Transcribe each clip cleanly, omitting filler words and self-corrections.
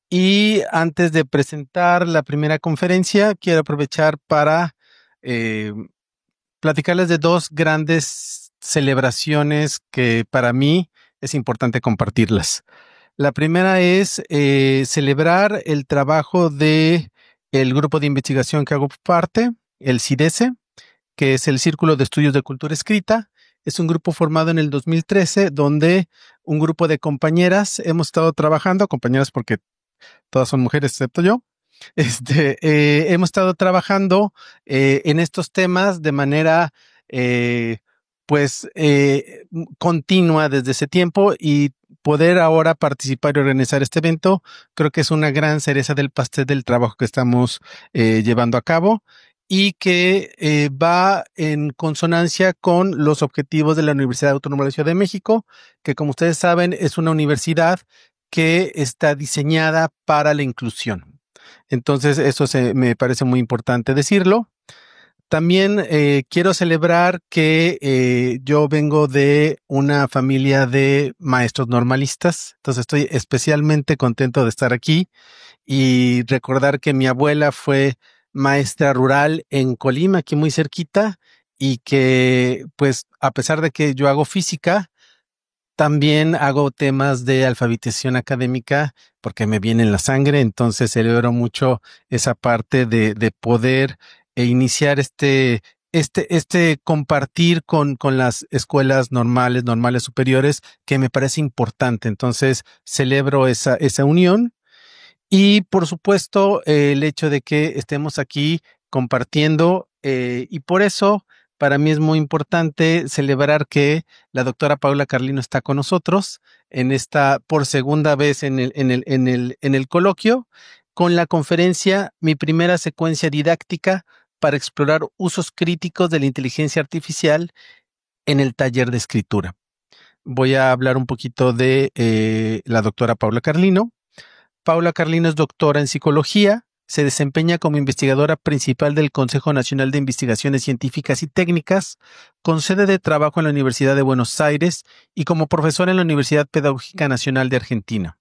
Y antes de presentar la primera conferencia, quiero aprovechar para eh, platicarles de dos grandes celebraciones que para mí es importante compartirlas. La primera es celebrar el trabajo de el grupo de investigación que hago parte, el CIDESE, que es el Círculo de Estudios de Cultura Escrita. Es un grupo formado en el 2013, donde un grupo de compañeras hemos estado trabajando, compañeras porque todas son mujeres excepto yo. Hemos estado trabajando en estos temas de manera eh, continua desde ese tiempo, y poder ahora participar y organizar este evento creo que es una gran cereza del pastel del trabajo que estamos llevando a cabo, y que va en consonancia con los objetivos de la Universidad Autónoma de la Ciudad de México, que como ustedes saben es una universidad que está diseñada para la inclusión. Entonces, me parece muy importante decirlo. También quiero celebrar que yo vengo de una familia de maestros normalistas, entonces estoy especialmente contento de estar aquí y recordar que mi abuela fue maestra rural en Colima, aquí muy cerquita, y que pues a pesar de que yo hago física, también hago temas de alfabetización académica porque me viene en la sangre, entonces celebro mucho esa parte de poder iniciar este compartir con las escuelas normales superiores, que me parece importante. Entonces celebro esa unión, y por supuesto el hecho de que estemos aquí compartiendo, y por eso para mí es muy importante celebrar que la doctora Paula Carlino está con nosotros en esta por segunda vez en el coloquio, con la conferencia Mi primera secuencia didáctica para explorar usos críticos de la inteligencia artificial en el taller de escritura. Voy a hablar un poquito de la doctora Paula Carlino. Paula Carlino es doctora en psicología, se desempeña como investigadora principal del Consejo Nacional de Investigaciones Científicas y Técnicas, con sede de trabajo en la Universidad de Buenos Aires y como profesora en la Universidad Pedagógica Nacional de Argentina.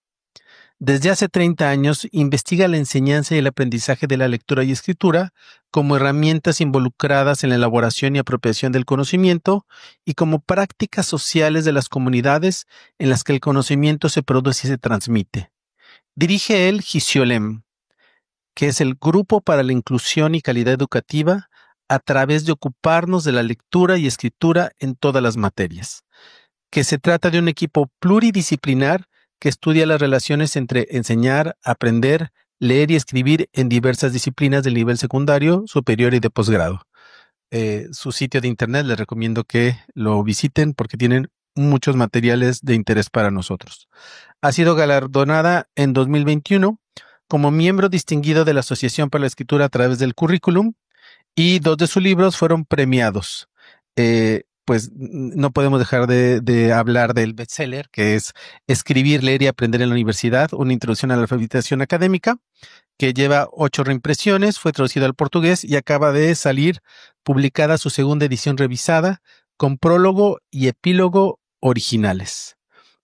Desde hace 30 años investiga la enseñanza y el aprendizaje de la lectura y escritura como herramientas involucradas en la elaboración y apropiación del conocimiento, y como prácticas sociales de las comunidades en las que el conocimiento se produce y se transmite. Dirige el GISIOLEM, que es el Grupo para la Inclusión y Calidad Educativa, a través de ocuparnos de la lectura y escritura en todas las materias, que se trata de un equipo pluridisciplinar que estudia las relaciones entre enseñar, aprender, leer y escribir en diversas disciplinas del nivel secundario, superior y de posgrado. Su sitio de internet les recomiendo que lo visiten porque tienen muchos materiales de interés para nosotros. Ha sido galardonada en 2021 como miembro distinguido de la Asociación para la Escritura a través del currículum, y dos de sus libros fueron premiados. Pues no podemos dejar de hablar del bestseller, que es Escribir, leer y aprender en la universidad, una introducción a la alfabetización académica, que lleva 8 reimpresiones, fue traducido al portugués y acaba de salir publicada su segunda edición revisada, con prólogo y epílogo originales.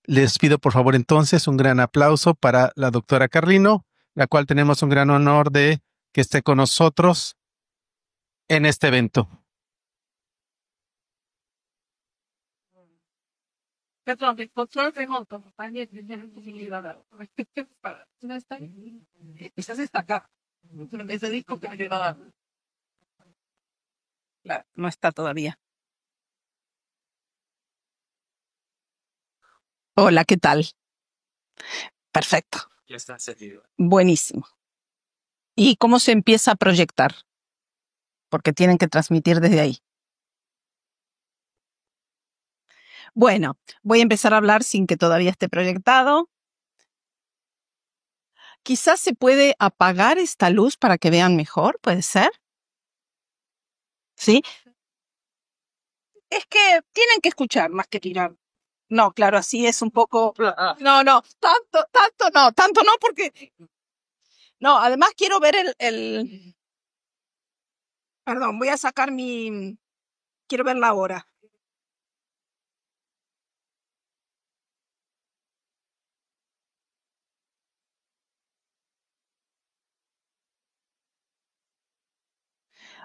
Les pido por favor entonces un gran aplauso para la doctora Carlino, la cual tenemos un gran honor de que esté con nosotros en este evento. Perdón, el control remoto. No está. Quizás está acá. Ese disco que me lleva. Claro, no está todavía. Hola, ¿qué tal? Perfecto. Ya está encendido. Buenísimo. ¿Y cómo se empieza a proyectar? Porque tienen que transmitir desde ahí. Bueno, voy a empezar a hablar sin que todavía esté proyectado. Quizás se puede apagar esta luz para que vean mejor, ¿puede ser? ¿Sí? Es que tienen que escuchar más que tirar. No, claro, así es un poco. No, tanto no, porque. No, además quiero ver el. Perdón, voy a sacar mi. Quiero ver la hora.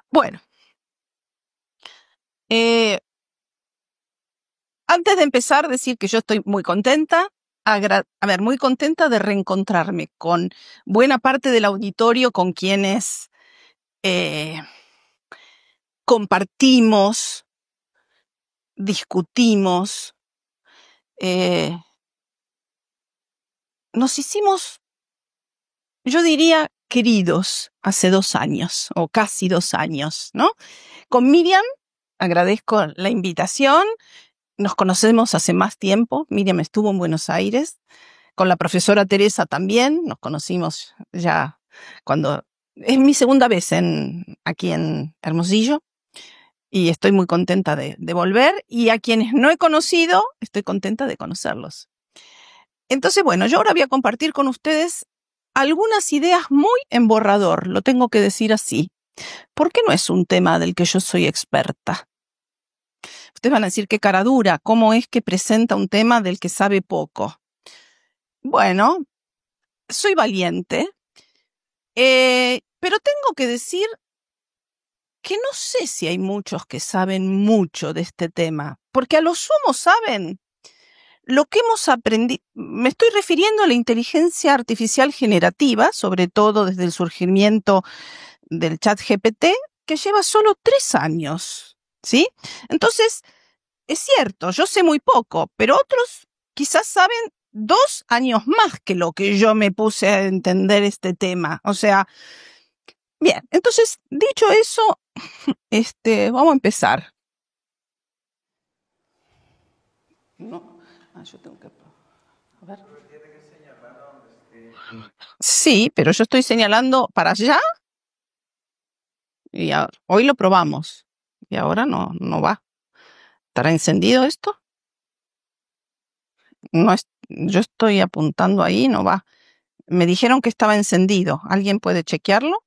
Bueno. Antes de empezar, decir que yo estoy muy contenta. Muy contenta de reencontrarme con buena parte del auditorio con quienes compartimos, discutimos, nos hicimos, yo diría, queridos hace 2 años o casi 2 años, ¿no? Con Miriam, agradezco la invitación. Nos conocemos hace más tiempo. Miriam estuvo en Buenos Aires. Con la profesora Teresa también. Nos conocimos ya cuando... Es mi segunda vez aquí en Hermosillo. Y estoy muy contenta de volver. Y a quienes no he conocido, estoy contenta de conocerlos. Entonces, bueno, yo ahora voy a compartir con ustedes algunas ideas muy en borrador. Lo tengo que decir así. Porque no es un tema del que yo soy experta. Ustedes van a decir qué cara dura, cómo es que presenta un tema del que sabe poco. Bueno, soy valiente, pero tengo que decir que no sé si hay muchos que saben mucho de este tema, porque a lo sumo saben lo que hemos aprendido. Me estoy refiriendo a la inteligencia artificial generativa, sobre todo desde el surgimiento del ChatGPT, que lleva solo 3 años, ¿sí? Entonces, es cierto, yo sé muy poco, pero otros quizás saben 2 años más que lo que yo me puse a entender este tema. O sea, bien, entonces, dicho eso, vamos a empezar. No, yo tengo que... A ver. Sí, pero yo estoy señalando para allá y hoy lo probamos. Y ahora no va. ¿Estará encendido esto? No es, yo estoy apuntando ahí, no va. Me dijeron que estaba encendido. ¿Alguien puede chequearlo?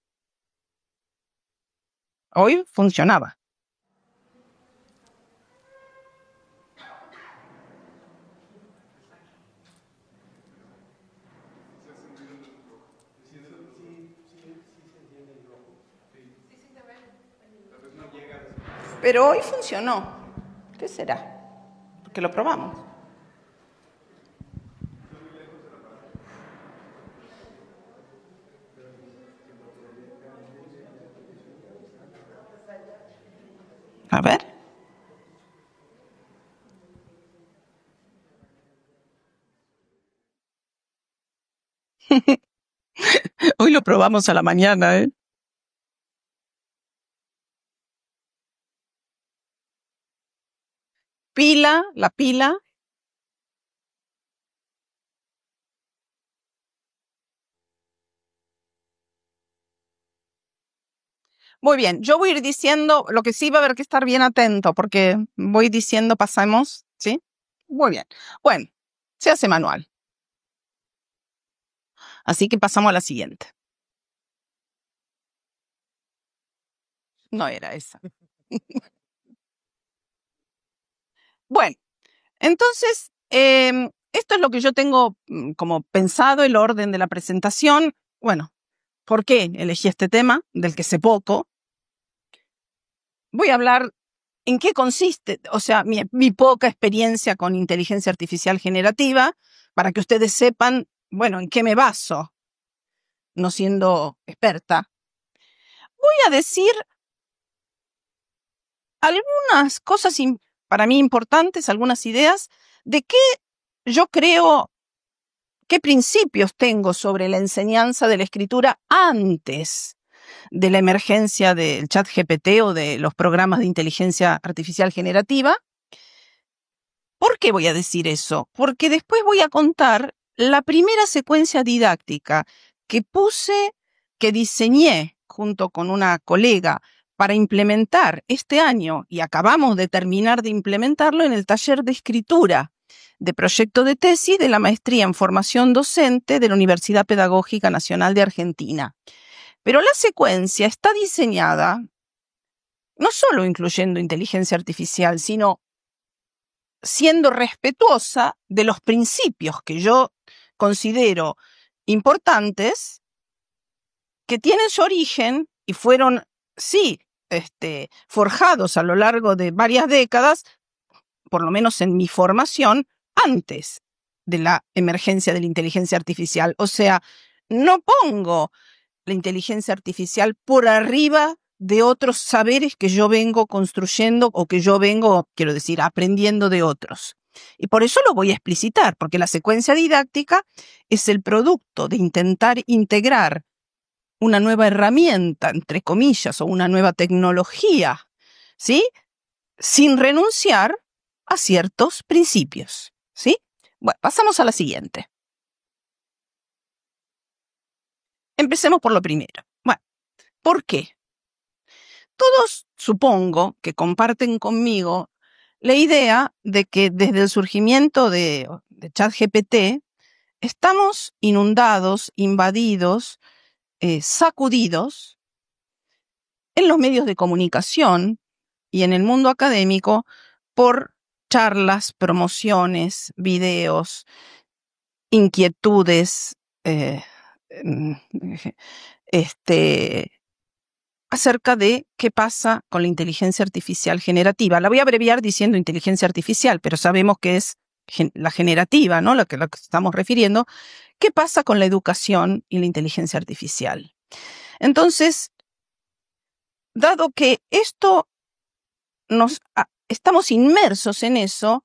Hoy funcionaba. Pero hoy funcionó. ¿Qué será? Porque lo probamos. A ver. Hoy lo probamos a la mañana, ¿eh? La pila. Muy bien, yo voy a ir diciendo, lo que sí va a haber que estar bien atento, porque voy diciendo, pasamos, ¿sí? Muy bien. Bueno, se hace manual. Así que pasamos a la siguiente. No era esa. Bueno, entonces, esto es lo que yo tengo como pensado, el orden de la presentación. Bueno, ¿por qué elegí este tema, del que sé poco? Voy a hablar en qué consiste, o sea, mi poca experiencia con inteligencia artificial generativa, para que ustedes sepan, bueno, en qué me baso. no siendo experta, voy a decir algunas cosas para mí importantes, algunas ideas de qué yo creo, qué principios tengo sobre la enseñanza de la escritura antes de la emergencia del ChatGPT o de los programas de inteligencia artificial generativa. ¿Por qué voy a decir eso? Porque después voy a contar la primera secuencia didáctica que diseñé junto con una colega para implementar este año, y acabamos de terminar de implementarlo en el taller de escritura de proyecto de tesis de la maestría en formación docente de la Universidad Pedagógica Nacional de Argentina. Pero la secuencia está diseñada no solo incluyendo inteligencia artificial, sino siendo respetuosa de los principios que yo considero importantes, que tienen su origen y fueron, sí, forjados a lo largo de varias décadas, por lo menos en mi formación, antes de la emergencia de la inteligencia artificial. O sea, no pongo la inteligencia artificial por arriba de otros saberes que yo vengo construyendo o que yo vengo, quiero decir, aprendiendo de otros. Y por eso lo voy a explicitar, porque la secuencia didáctica es el producto de intentar integrar una nueva herramienta, entre comillas, o una nueva tecnología, ¿sí? Sin renunciar a ciertos principios, ¿sí? Bueno, pasamos a la siguiente. Empecemos por lo primero. Bueno, ¿por qué? Todos supongo que comparten conmigo la idea de que desde el surgimiento de ChatGPT estamos inundados, invadidos, sacudidos en los medios de comunicación y en el mundo académico por charlas, promociones, videos, inquietudes, acerca de qué pasa con la inteligencia artificial generativa. La voy a abreviar diciendo inteligencia artificial, pero sabemos que es la generativa, ¿no? Lo que estamos refiriendo. ¿Qué pasa con la educación y la inteligencia artificial? Entonces, dado que estamos inmersos en eso,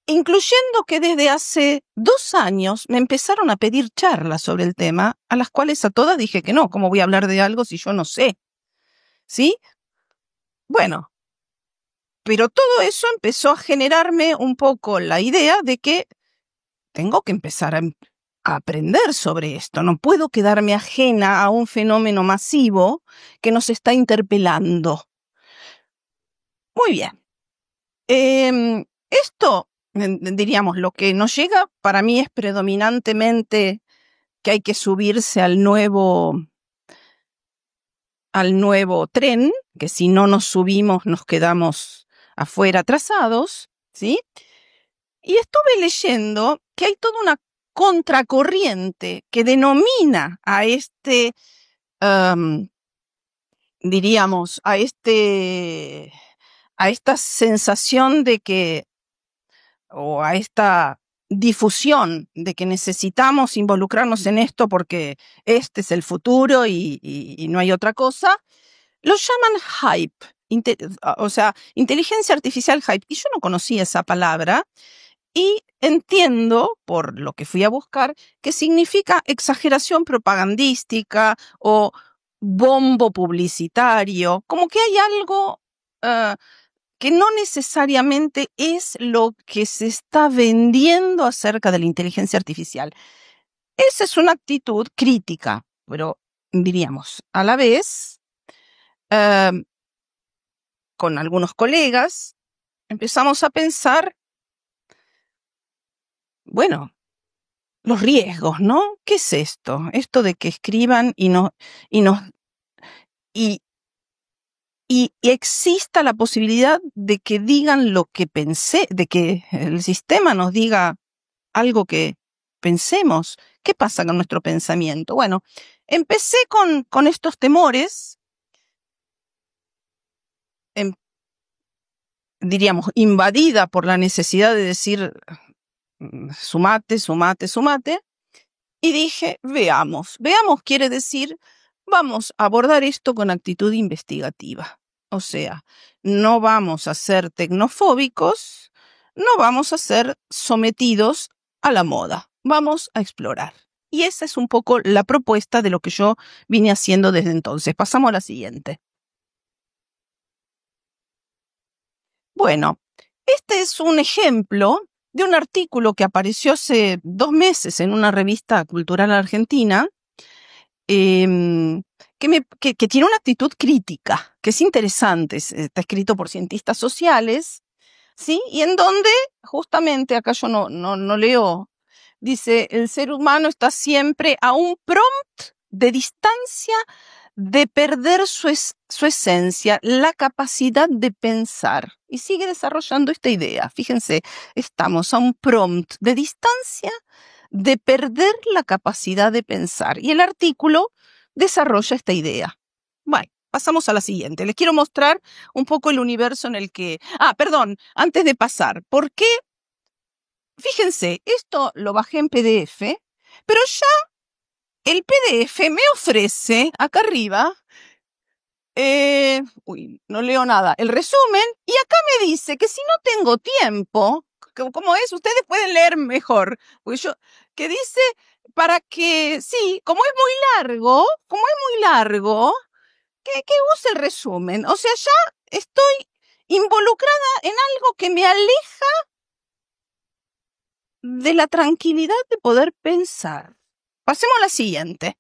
incluyendo que desde hace 2 años me empezaron a pedir charlas sobre el tema, a las cuales a todas dije que no. ¿Cómo voy a hablar de algo si yo no sé? ¿Sí? Bueno, pero todo eso empezó a generarme un poco la idea de que tengo que empezar a aprender sobre esto. No puedo quedarme ajena a un fenómeno masivo que nos está interpelando. Muy bien. Esto, diríamos, lo que nos llega para mí es predominantemente que hay que subirse al nuevo tren, que si no nos subimos nos quedamos afuera atrasados, ¿sí? Y estuve leyendo que hay toda una contracorriente que denomina a diríamos, a esta sensación de que, o a esta difusión de que necesitamos involucrarnos en esto porque este es el futuro y no hay otra cosa, lo llaman hype, o sea, inteligencia artificial hype. Y yo no conocía esa palabra y entiendo, por lo que fui a buscar, que significa exageración propagandística o bombo publicitario, como que hay algo que no necesariamente es lo que se está vendiendo acerca de la inteligencia artificial. Esa es una actitud crítica, pero diríamos, a la vez, con algunos colegas, empezamos a pensar, bueno, los riesgos, ¿no? ¿Qué es esto? Esto de que escriban y exista la posibilidad de que digan lo que pensé, de que el sistema nos diga algo que pensemos. ¿Qué pasa con nuestro pensamiento? Bueno, empecé con estos temores, diríamos, invadida por la necesidad de decir sumate, sumate, sumate, y dije, veamos. Veamos quiere decir, vamos a abordar esto con actitud investigativa. O sea, no vamos a ser tecnofóbicos, no vamos a ser sometidos a la moda. Vamos a explorar. Y esa es un poco la propuesta de lo que yo vine haciendo desde entonces. Pasamos a la siguiente. Bueno, este es un ejemplo de un artículo que apareció hace 2 meses en una revista cultural argentina, que tiene una actitud crítica, que es interesante, está escrito por cientistas sociales, ¿sí? Y en donde, justamente, acá yo no leo, dice, el ser humano está siempre a un prompt de distancia de perder su esencia, la capacidad de pensar. Y sigue desarrollando esta idea. Fíjense, estamos a un prompt de distancia de perder la capacidad de pensar. Y el artículo desarrolla esta idea. Bueno, pasamos a la siguiente. Les quiero mostrar un poco el universo en el que... perdón, antes de pasar. ¿Por qué? Fíjense, esto lo bajé en PDF, pero ya el PDF me ofrece, acá arriba, no leo nada, el resumen, y acá me dice que si no tengo tiempo, ¿cómo es? Ustedes pueden leer mejor, porque que dice para que, sí, como es muy largo, que use el resumen. O sea, ya estoy involucrada en algo que me aleja de la tranquilidad de poder pensar. Pasemos a la siguiente.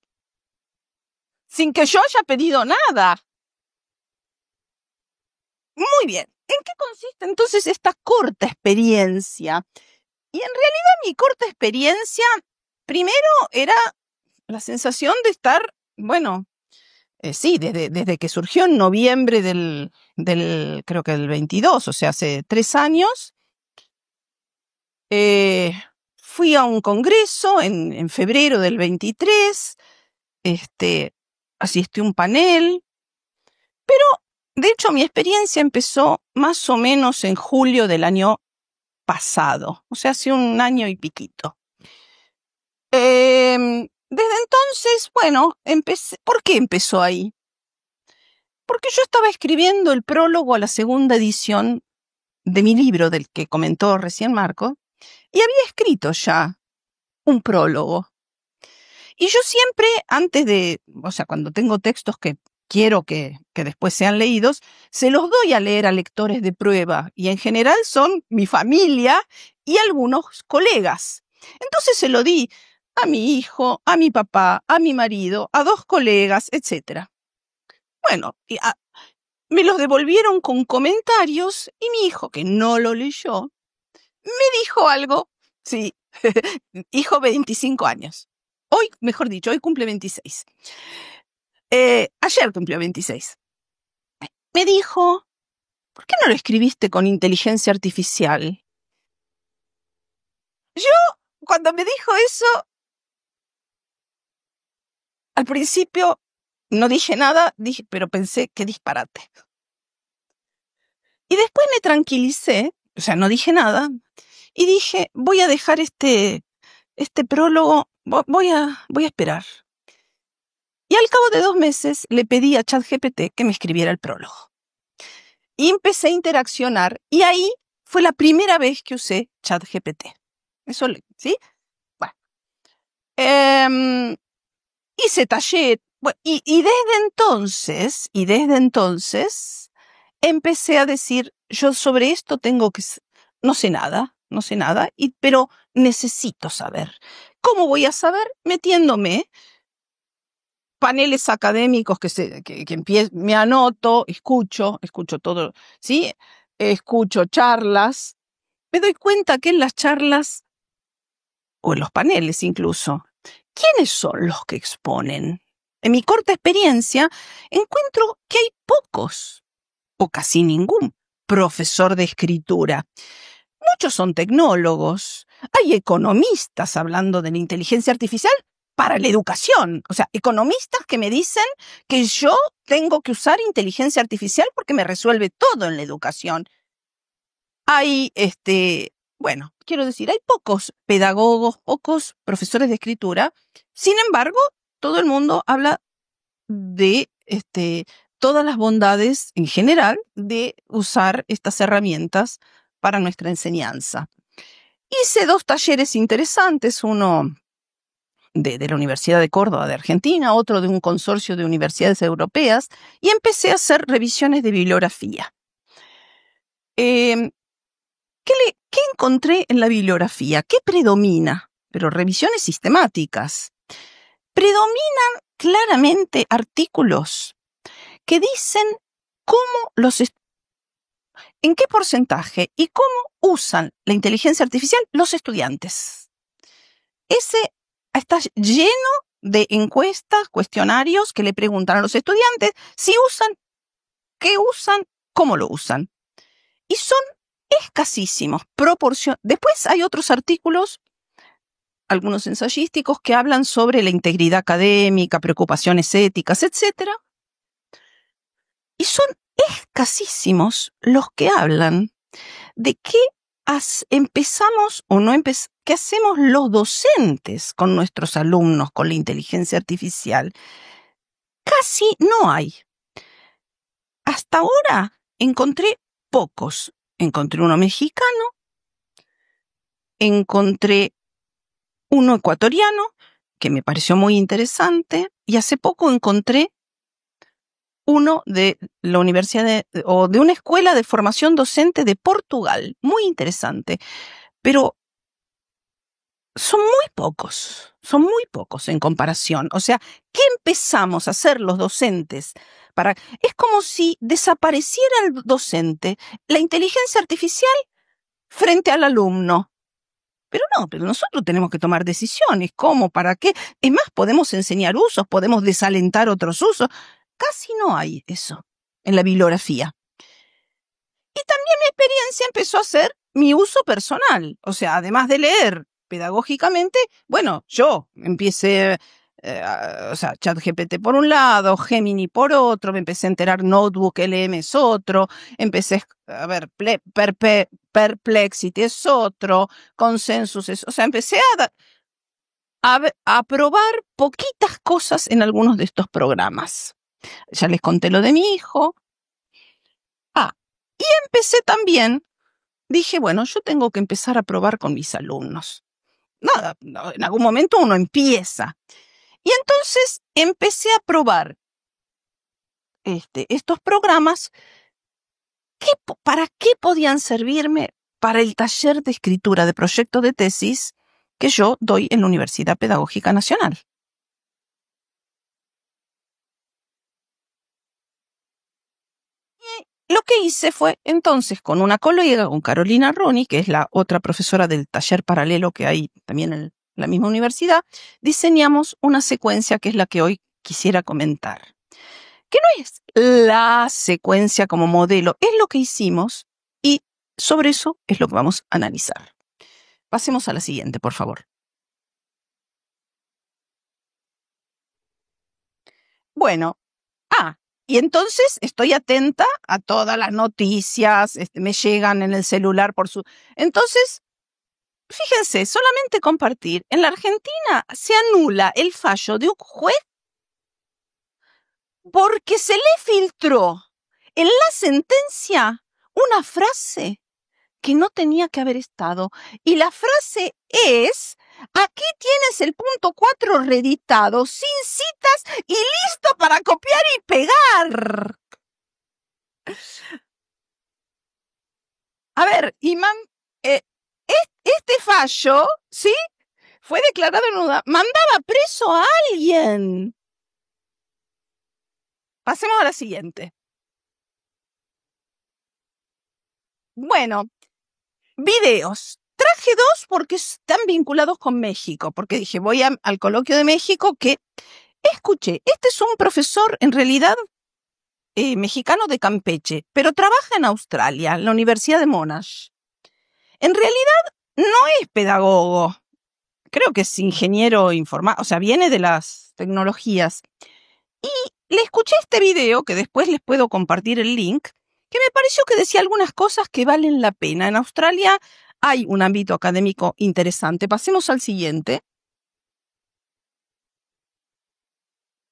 Sin que yo haya pedido nada. Muy bien. ¿En qué consiste entonces esta corta experiencia? Y en realidad mi corta experiencia, primero era la sensación de estar, bueno, sí, desde que surgió en noviembre creo que del 22, o sea, hace 3 años, fui a un congreso en febrero del 23, asistí a un panel, pero de hecho mi experiencia empezó más o menos en julio del año pasado, o sea, hace 1 año y piquito. Desde entonces, bueno, ¿por qué empezó ahí? Porque yo estaba escribiendo el prólogo a la 2ª edición de mi libro, del que comentó recién Marco, y había escrito ya un prólogo. Y yo siempre, cuando tengo textos que quiero que después sean leídos, se los doy a leer a lectores de prueba, y en general son mi familia y algunos colegas. Entonces se lo di a mi hijo, a mi papá, a mi marido, a 2 colegas, etc. Bueno, me los devolvieron con comentarios y mi hijo, que no lo leyó, me dijo algo, sí, hijo 25 años. Hoy, mejor dicho, hoy cumple 26. Ayer cumplió 26. Me dijo, ¿por qué no lo escribiste con inteligencia artificial? Yo, cuando me dijo eso, al principio no dije nada, pero pensé, qué disparate. Y después me tranquilicé, o sea, no dije nada, y dije, voy a dejar este prólogo, voy a esperar. Y al cabo de 2 meses le pedí a ChatGPT que me escribiera el prólogo. Y empecé a interaccionar, y ahí fue la primera vez que usé ChatGPT. Eso, ¿sí? Bueno. Hice taller, bueno, y desde entonces, empecé a decir, yo sobre esto no sé nada, pero necesito saber. ¿Cómo voy a saber? Metiéndome paneles académicos que me anoto, escucho todo, ¿sí? Escucho charlas. Me doy cuenta que en las charlas, o en los paneles incluso, ¿quiénes son los que exponen? En mi corta experiencia, encuentro que hay pocos, o casi ningún, profesor de escritura. Muchos son tecnólogos. Hay economistas hablando de la inteligencia artificial para la educación. O sea, economistas que me dicen que yo tengo que usar inteligencia artificial porque me resuelve todo en la educación. Hay Bueno, quiero decir, hay pocos pedagogos, pocos profesores de escritura. Sin embargo, todo el mundo habla de todas las bondades en general de usar estas herramientas para nuestra enseñanza. Hice 2 talleres interesantes, uno de la Universidad de Córdoba de Argentina, otro de un consorcio de universidades europeas, y empecé a hacer revisiones de bibliografía. ¿Qué encontré en la bibliografía? ¿Qué predomina? Pero revisiones sistemáticas. Predominan claramente artículos que dicen en qué porcentaje y cómo usan la inteligencia artificial los estudiantes. Ese está lleno de encuestas, cuestionarios que le preguntan a los estudiantes si usan, qué usan, cómo lo usan. Y son escasísimos. Después hay otros artículos, algunos ensayísticos, que hablan sobre la integridad académica, preocupaciones éticas, etc. Y son escasísimos los que hablan de qué empezamos o no qué hacemos los docentes con nuestros alumnos con la inteligencia artificial. Casi no hay. Hasta ahora encontré pocos. Encontré uno mexicano, encontré uno ecuatoriano, que me pareció muy interesante, y hace poco encontré uno de la universidad o de una escuela de formación docente de Portugal, muy interesante, pero son muy pocos en comparación. O sea, ¿qué empezamos a hacer los docentes? Es como si desapareciera el docente, la inteligencia artificial frente al alumno. Pero nosotros tenemos que tomar decisiones. ¿Cómo? ¿Para qué? Es más, podemos enseñar usos, podemos desalentar otros usos. Casi no hay eso en la bibliografía. Y también mi experiencia empezó a ser mi uso personal. O sea, además de leer pedagógicamente, bueno, yo empecé, ChatGPT por un lado, Gemini por otro, me empecé a enterar, Notebook LM es otro, empecé a ver, Perplexity es otro, Consensus es, o sea, empecé a probar poquitas cosas en algunos de estos programas. Ya les conté lo de mi hijo. Y empecé también, dije, bueno, yo tengo que empezar a probar con mis alumnos. Nada, en algún momento uno empieza. Y entonces empecé a probar estos programas. ¿Para qué podían servirme para el taller de escritura de proyecto de tesis que yo doy en la Universidad Pedagógica Nacional? Lo que hice fue, entonces, con una colega, con Carolina Roni, que es la otra profesora del taller paralelo que hay también en la misma universidad, diseñamos una secuencia que es la que hoy quisiera comentar. Que no es la secuencia como modelo, es lo que hicimos y sobre eso es lo que vamos a analizar. Pasemos a la siguiente, por favor. Bueno, y entonces estoy atenta a todas las noticias, me llegan en el celular Entonces, fíjense, solamente compartir. En la Argentina se anula el fallo de un juez porque se le filtró en la sentencia una frase que no tenía que haber estado. Y la frase es: aquí tienes el punto 4 reeditado, sin citas y listo para copiar y pegar. A ver, Imán, este fallo, ¿sí? Fue declarado nula. Mandaba preso a alguien. Pasemos a la siguiente. Bueno, videos. Traje 2 porque están vinculados con México, porque dije, voy al coloquio de México que escuché. Este es un profesor, en realidad, mexicano de Campeche, pero trabaja en Australia, en la Universidad de Monash. En realidad, no es pedagogo. Creo que es ingeniero informático, o sea, viene de las tecnologías. Y le escuché este video, que después les puedo compartir el link, que me pareció que decía algunas cosas que valen la pena. En Australia hay un ámbito académico interesante. Pasemos al siguiente.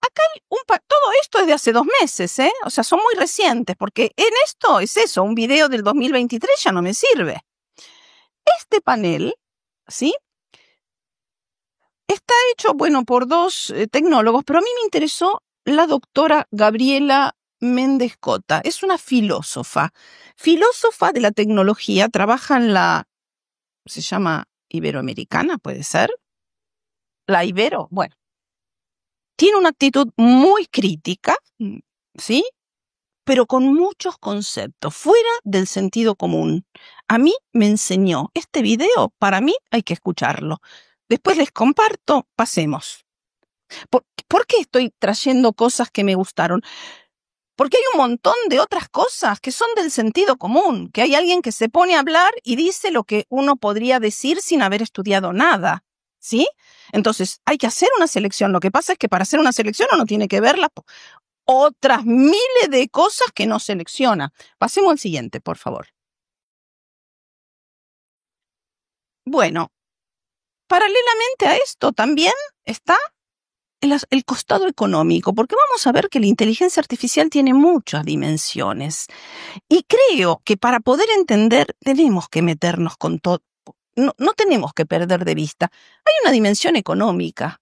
Acá hay todo esto es de hace 2 meses, ¿eh? O sea, son muy recientes, porque en esto es eso, un video del 2023 ya no me sirve. Este panel, ¿sí? Está hecho, bueno, por 2 tecnólogos, pero a mí me interesó la doctora Gabriela Méndez Cota. Es una filósofa de la tecnología, trabaja en se llama Iberoamericana, ¿puede ser? La Ibero, bueno. Tiene una actitud muy crítica, ¿sí? Pero con muchos conceptos, fuera del sentido común. A mí me enseñó este video, para mí hay que escucharlo. Después les comparto, pasemos. ¿Por qué estoy trayendo cosas que me gustaron? Porque hay un montón de otras cosas que son del sentido común, que hay alguien que se pone a hablar y dice lo que uno podría decir sin haber estudiado nada, ¿sí? Entonces, hay que hacer una selección. Lo que pasa es que para hacer una selección uno tiene que ver las otras miles de cosas que no selecciona. Pasemos al siguiente, por favor. Bueno, paralelamente a esto también está el costado económico, porque vamos a ver que la inteligencia artificial tiene muchas dimensiones. Y creo que para poder entender tenemos que meternos con todo. No tenemos que perder de vista. Hay una dimensión económica.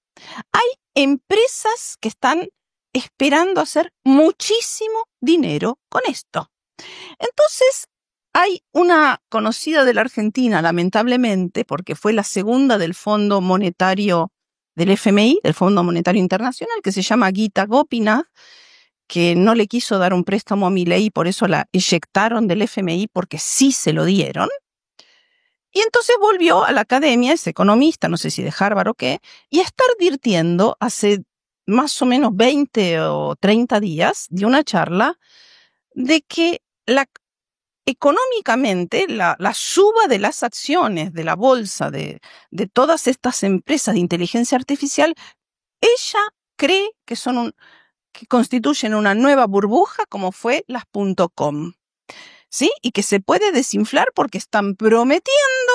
Hay empresas que están esperando hacer muchísimo dinero con esto. Entonces, hay una conocida de la Argentina, lamentablemente, porque fue la segunda del Fondo Monetario del FMI, del Fondo Monetario Internacional, que se llama Gita Gopinath, que no le quiso dar un préstamo a Milei y por eso la eyectaron del FMI, porque sí se lo dieron. Y entonces volvió a la academia, es economista, no sé si de Harvard o qué, y está advirtiendo hace más o menos 20 o 30 días de una charla de que económicamente la suba de las acciones de la bolsa de todas estas empresas de inteligencia artificial, ella cree que que constituyen una nueva burbuja como fue las .com. ¿Sí? Y que se puede desinflar porque están prometiendo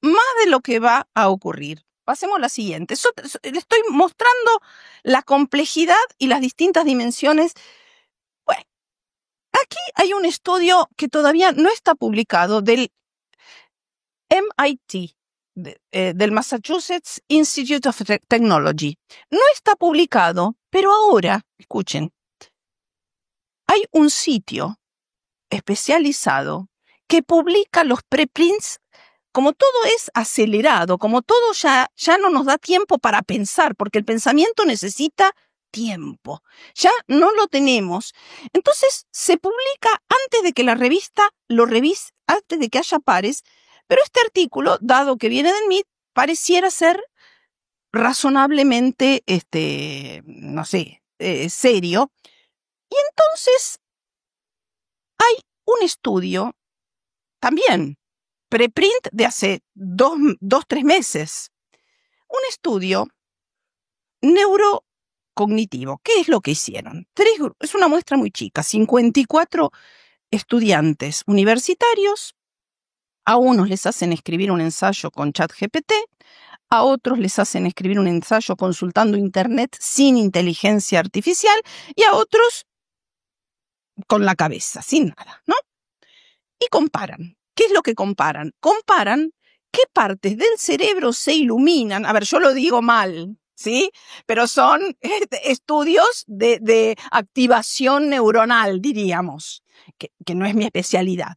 más de lo que va a ocurrir. Pasemos a la siguiente. Le estoy mostrando la complejidad y las distintas dimensiones. Bueno, aquí hay un estudio que todavía no está publicado del MIT, del Massachusetts Institute of Technology. No está publicado, pero ahora, escuchen, hay un sitio especializado que publica los preprints. Como todo es acelerado, como todo ya no nos da tiempo para pensar, porque el pensamiento necesita tiempo. Ya no lo tenemos. Entonces se publica antes de que la revista lo revise, antes de que haya pares, pero este artículo, dado que viene del MIT, pareciera ser razonablemente, no sé, serio. Y entonces hay un estudio, también, preprint de hace 3 meses. Un estudio neurocognitivo. ¿Qué es lo que hicieron? Es una muestra muy chica, 54 estudiantes universitarios. A unos les hacen escribir un ensayo con ChatGPT, a otros les hacen escribir un ensayo consultando Internet sin inteligencia artificial y a otros con la cabeza, sin nada, ¿no? Y comparan. ¿Qué es lo que comparan? Comparan qué partes del cerebro se iluminan. A ver, yo lo digo mal, ¿sí? Pero son estudios de activación neuronal, diríamos, que no es mi especialidad.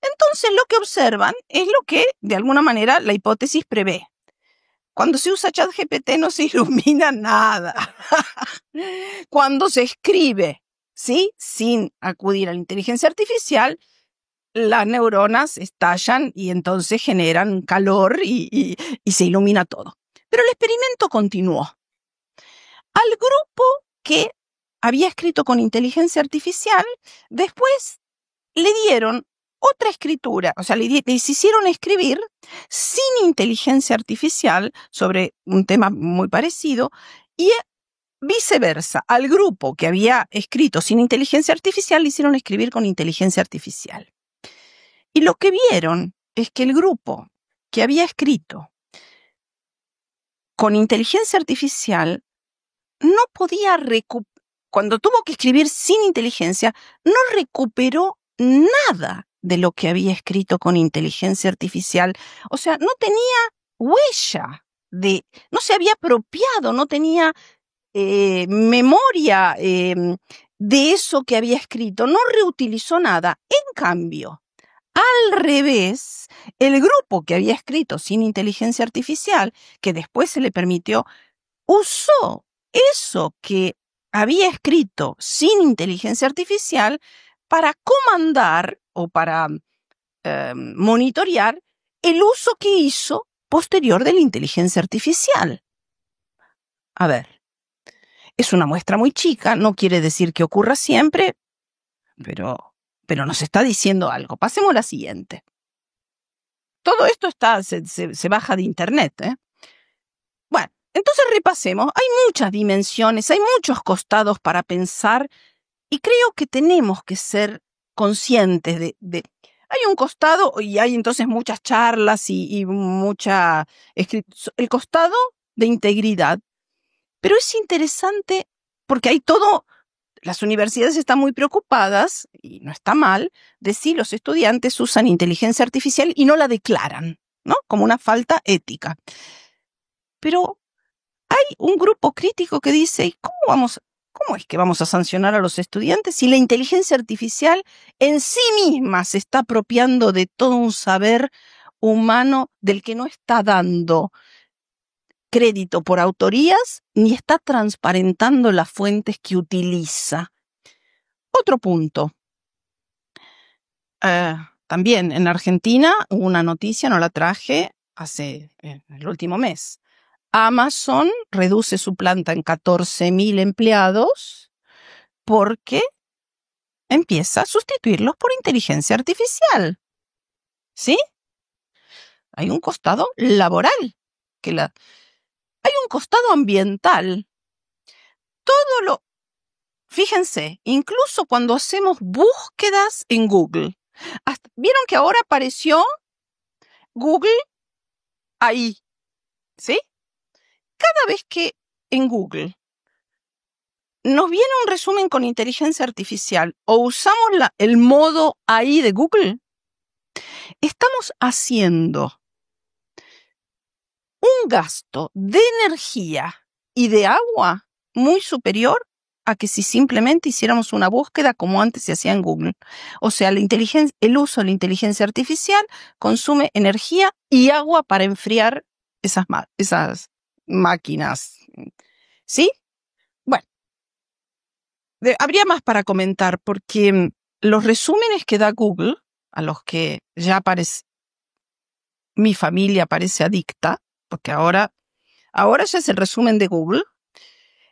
Entonces, lo que observan es lo que, de alguna manera, la hipótesis prevé. Cuando se usa ChatGPT no se ilumina nada. Cuando se escribe, ¿sí? Sin acudir a la inteligencia artificial, las neuronas estallan y entonces generan calor y se ilumina todo. Pero el experimento continuó. Al grupo que había escrito con inteligencia artificial, después le dieron otra escritura, o sea, les hicieron escribir sin inteligencia artificial sobre un tema muy parecido y viceversa. Al grupo que había escrito sin inteligencia artificial le hicieron escribir con inteligencia artificial. Y lo que vieron es que el grupo que había escrito con inteligencia artificial no podía cuando tuvo que escribir sin inteligencia, no recuperó nada de lo que había escrito con inteligencia artificial. O sea, no tenía huella no se había apropiado, no tenía memoria de eso que había escrito, no reutilizó nada. En cambio, al revés, el grupo que había escrito sin inteligencia artificial, que después se le permitió, usó eso que había escrito sin inteligencia artificial para comandar o para monitorear el uso que hizo posterior de la inteligencia artificial. A ver, es una muestra muy chica, no quiere decir que ocurra siempre, pero nos está diciendo algo. Pasemos a la siguiente. Todo esto se baja de internet, ¿eh? Bueno, entonces repasemos. Hay muchas dimensiones, hay muchos costados para pensar y creo que tenemos que ser conscientes de hay un costado y hay entonces muchas charlas y mucha el costado de integridad. Pero es interesante porque hay todo, las universidades están muy preocupadas, y no está mal, de si los estudiantes usan inteligencia artificial y no la declaran, ¿no? Como una falta ética. Pero hay un grupo crítico que dice, ¿cómo es que vamos a sancionar a los estudiantes si la inteligencia artificial en sí misma se está apropiando de todo un saber humano del que no está dando crédito por autorías ni está transparentando las fuentes que utiliza? Otro punto. También en Argentina hubo una noticia, no la traje, el último mes. Amazon reduce su planta en 14.000 empleados porque empieza a sustituirlos por inteligencia artificial. ¿Sí? Hay un costado laboral, hay un costado ambiental. Fíjense, incluso cuando hacemos búsquedas en Google, ¿vieron que ahora apareció Google ahí? ¿Sí? Cada vez que en Google nos viene un resumen con inteligencia artificial o usamos el modo ahí de Google, estamos haciendo un gasto de energía y de agua muy superior a que si simplemente hiciéramos una búsqueda como antes se hacía en Google. O sea, el uso de la inteligencia artificial consume energía y agua para enfriar esas máquinas. ¿Sí? Bueno, habría más para comentar porque los resúmenes que da Google, a los que ya mi familia parece adicta, porque ahora ya es el resumen de Google,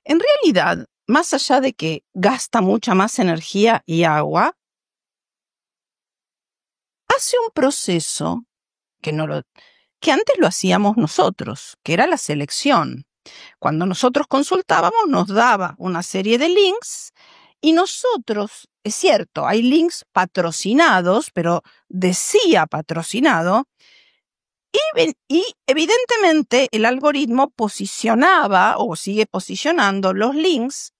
en realidad, más allá de que gasta mucha más energía y agua, hace un proceso que antes lo hacíamos nosotros, que era la selección. Cuando nosotros consultábamos, nos daba una serie de links y nosotros, es cierto, hay links patrocinados, pero decía patrocinado, y evidentemente el algoritmo posicionaba o sigue posicionando los links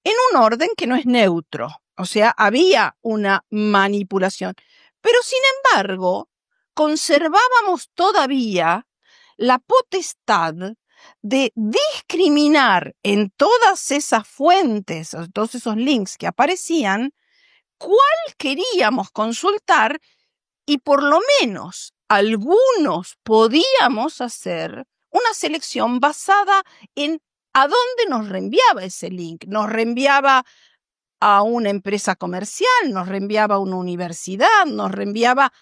en un orden que no es neutro. O sea, había una manipulación. Pero sin embargo, conservábamos todavía la potestad de discriminar en todas esas fuentes, todos esos links que aparecían, cuál queríamos consultar y por lo menos algunos podíamos hacer una selección basada en a dónde nos reenviaba ese link. Nos reenviaba a una empresa comercial, nos reenviaba a una universidad, nos reenviaba.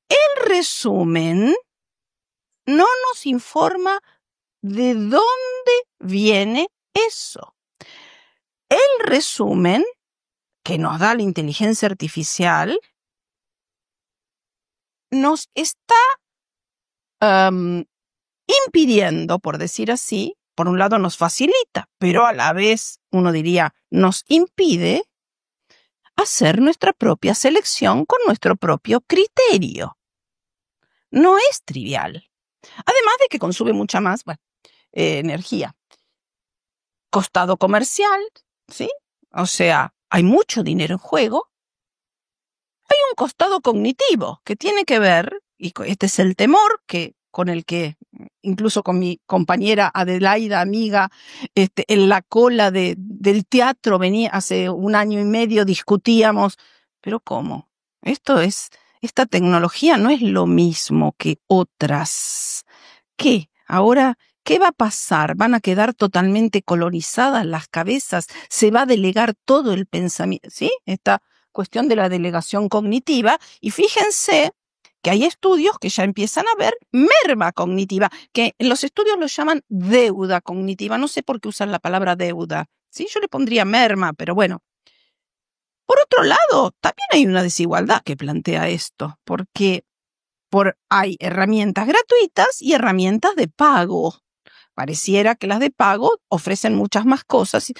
El resumen no nos informa de dónde viene eso. El resumen que nos da la inteligencia artificial nos está impidiendo, por decir así, por un lado nos facilita, pero a la vez, uno diría, nos impide hacer nuestra propia selección con nuestro propio criterio. no es trivial. Además de que consume mucha más energía. Costado comercial, ¿sí? O sea, hay mucho dinero en juego. Hay un costado cognitivo que tiene que ver, y este es el temor con el que incluso con mi compañera Adelaida, amiga, en la cola del teatro venía hace 1 año y medio, discutíamos, pero ¿cómo? Esta tecnología no es lo mismo que otras. ¿Qué? Ahora, ¿qué va a pasar? ¿Van a quedar totalmente colonizadas las cabezas? ¿Se va a delegar todo el pensamiento? ¿Sí? Esta cuestión de la delegación cognitiva. Y fíjense que hay estudios que ya empiezan a ver merma cognitiva, que en los estudios lo llaman deuda cognitiva. No sé por qué usan la palabra deuda. ¿Sí? Yo le pondría merma, pero bueno. Por otro lado, también hay una desigualdad que plantea esto, porque hay herramientas gratuitas y herramientas de pago. Pareciera que las de pago ofrecen muchas más cosas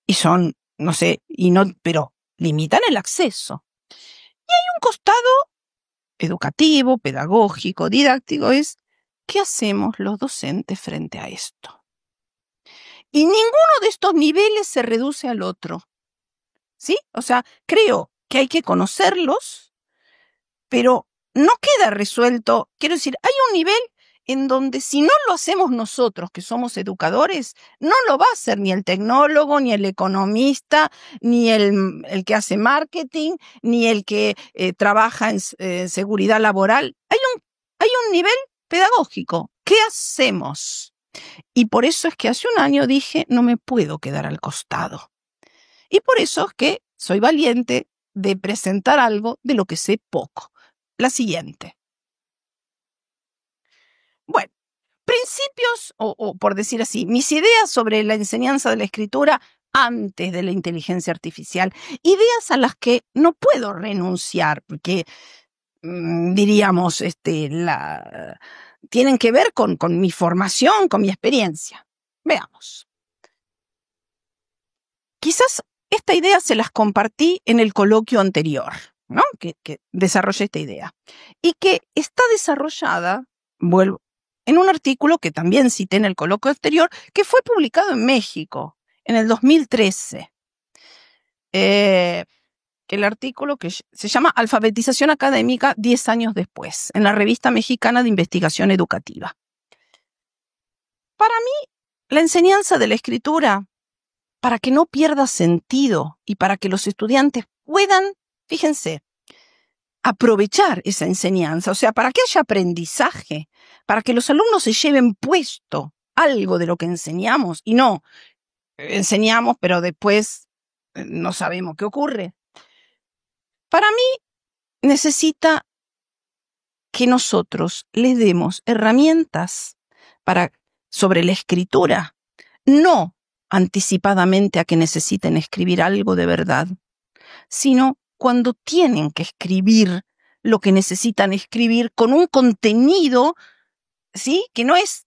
y son, no sé, pero limitan el acceso. Y hay un costado educativo, pedagógico, didáctico, es ¿qué hacemos los docentes frente a esto? Y ninguno de estos niveles se reduce al otro. ¿Sí? O sea, creo que hay que conocerlos, pero no queda resuelto. Quiero decir, hay un nivel en donde si no lo hacemos nosotros, que somos educadores, no lo va a hacer ni el tecnólogo, ni el economista, ni el que hace marketing, ni el que trabaja en seguridad laboral. Hay un nivel pedagógico. ¿Qué hacemos? Y por eso es que hace 1 año dije, no me puedo quedar al costado. Y por eso es que soy valiente de presentar algo de lo que sé poco. La siguiente. Bueno, principios, o por decir así, mis ideas sobre la enseñanza de la escritura antes de la inteligencia artificial. Ideas a las que no puedo renunciar, porque diríamos, tienen que ver con mi formación, con mi experiencia. Veamos. Quizás esta idea se las compartí en el coloquio anterior, ¿no? Que desarrollé esta idea. Y que está desarrollada, vuelvo, en un artículo que también cité en el coloquio anterior, que fue publicado en México en el 2013. El artículo que se llama Alfabetización académica 10 años después, en la Revista Mexicana de Investigación Educativa. Para mí, la enseñanza de la escritura, para que no pierda sentido y para que los estudiantes puedan, fíjense, aprovechar esa enseñanza, o sea, para que haya aprendizaje, para que los alumnos se lleven puesto algo de lo que enseñamos y no enseñamos, pero después no sabemos qué ocurre. Para mí necesita que nosotros les demos herramientas sobre la escritura, no anticipadamente a que necesiten escribir algo de verdad, sino cuando tienen que escribir lo que necesitan escribir con un contenido, ¿sí? Que no es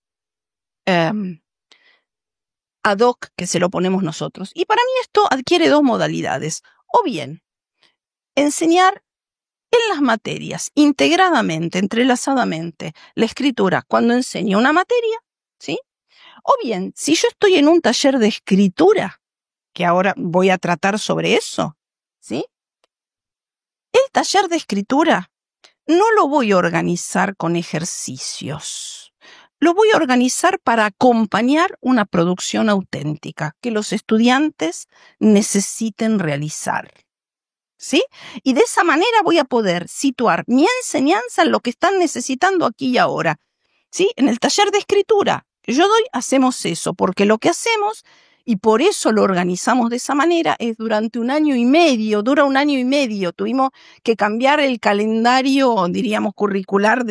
ad hoc que se lo ponemos nosotros. Y para mí esto adquiere 2 modalidades. O bien, enseñar en las materias, integradamente, entrelazadamente, la escritura cuando enseño una materia, ¿sí? O bien, si yo estoy en un taller de escritura, que ahora voy a tratar sobre eso, ¿sí? El taller de escritura no lo voy a organizar con ejercicios. Lo voy a organizar para acompañar una producción auténtica que los estudiantes necesiten realizar. ¿Sí? Y de esa manera voy a poder situar mi enseñanza en lo que están necesitando aquí y ahora. ¿Sí? En el taller de escritura que yo doy, hacemos eso, porque lo que hacemos, y por eso lo organizamos de esa manera, es durante 1 año y medio, dura 1 año y medio. Tuvimos que cambiar el calendario, diríamos, curricular,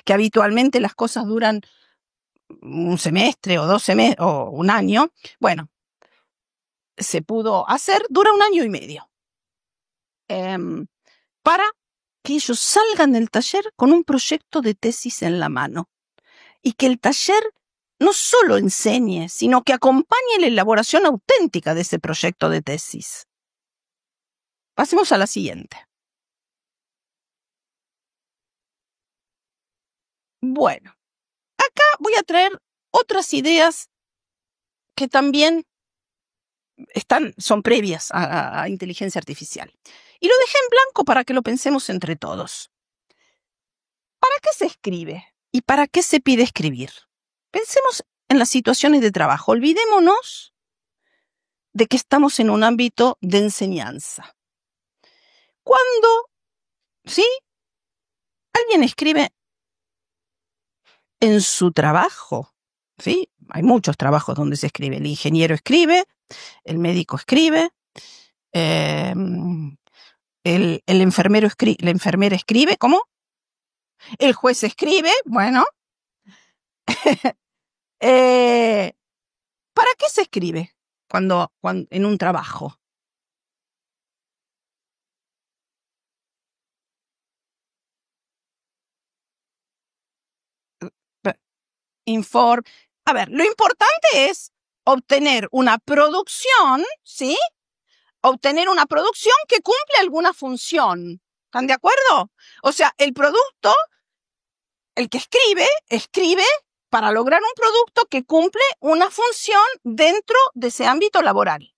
que habitualmente las cosas duran 1 semestre o 2 semestres o 1 año. Bueno, se pudo hacer, dura 1 año y medio. Para que ellos salgan del taller con un proyecto de tesis en la mano y que el taller no solo enseñe, sino que acompañe la elaboración auténtica de ese proyecto de tesis. Pasemos a la siguiente. Bueno, acá voy a traer otras ideas que también son previas a inteligencia artificial. Y lo dejé en blanco para que lo pensemos entre todos. ¿Para qué se escribe? ¿Y para qué se pide escribir? Pensemos en las situaciones de trabajo. Olvidémonos de que estamos en un ámbito de enseñanza. Cuando, ¿sí? Alguien escribe en su trabajo, ¿sí? Hay muchos trabajos donde se escribe. El ingeniero escribe, el médico escribe, el enfermero escribe, la enfermera escribe, ¿cómo? El juez escribe, bueno. ¿Para qué se escribe cuando en un trabajo? A ver, lo importante es obtener una producción, ¿sí? Obtener una producción que cumple alguna función. ¿Están de acuerdo? O sea, el producto, el que escribe para lograr un producto que cumple una función dentro de ese ámbito laboral.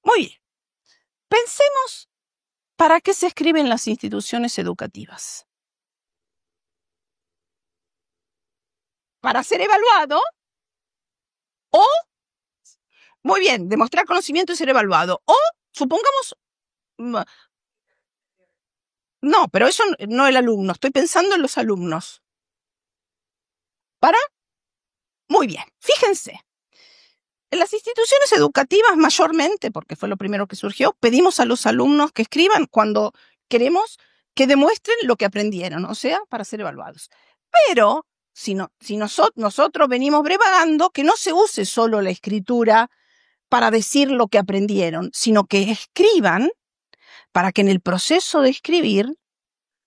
Muy bien. Pensemos para qué se escriben las instituciones educativas. Para ser evaluado o, muy bien, demostrar conocimiento y ser evaluado. O, supongamos, no, pero eso no el alumno, estoy pensando en los alumnos. Muy bien, fíjense. En las instituciones educativas mayormente, porque fue lo primero que surgió, pedimos a los alumnos que escriban cuando queremos que demuestren lo que aprendieron, o sea, para ser evaluados. Pero si nosotros venimos brevagando, que no se use solo la escritura para decir lo que aprendieron, sino que escriban para que en el proceso de escribir,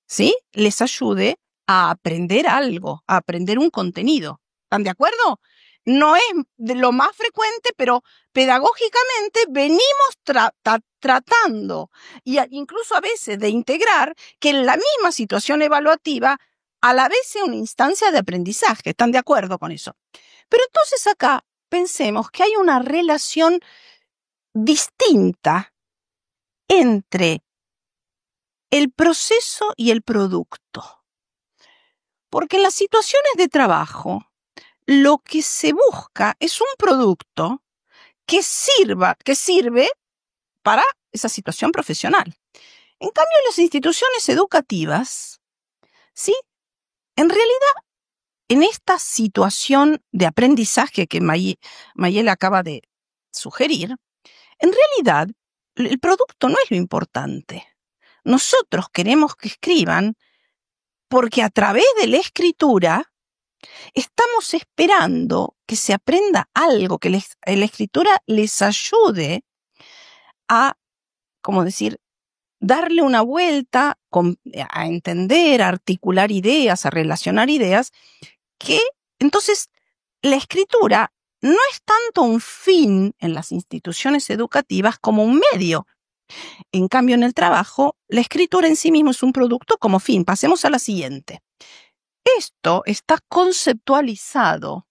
¿sí?, les ayude a aprender algo, a aprender un contenido. ¿Están de acuerdo? No es de lo más frecuente, pero pedagógicamente venimos tratando, y incluso a veces de integrar, que en la misma situación evaluativa a la vez sea una instancia de aprendizaje. ¿Están de acuerdo con eso? Pero entonces acá pensemos que hay una relación distinta entre el proceso y el producto. Porque en las situaciones de trabajo, lo que se busca es un producto que sirve para esa situación profesional. En cambio, en las instituciones educativas, ¿sí?, en realidad, en esta situación de aprendizaje que Mayel acaba de sugerir, en realidad, el producto no es lo importante. Nosotros queremos que escriban porque a través de la escritura estamos esperando que se aprenda algo, que la escritura les ayude a, ¿cómo decir?, darle una vuelta, a entender, a articular ideas, a relacionar ideas, que entonces la escritura no es tanto un fin en las instituciones educativas como un medio. En cambio, en el trabajo, la escritura en sí mismo es un producto como fin. Pasemos a la siguiente. Esto está conceptualizado,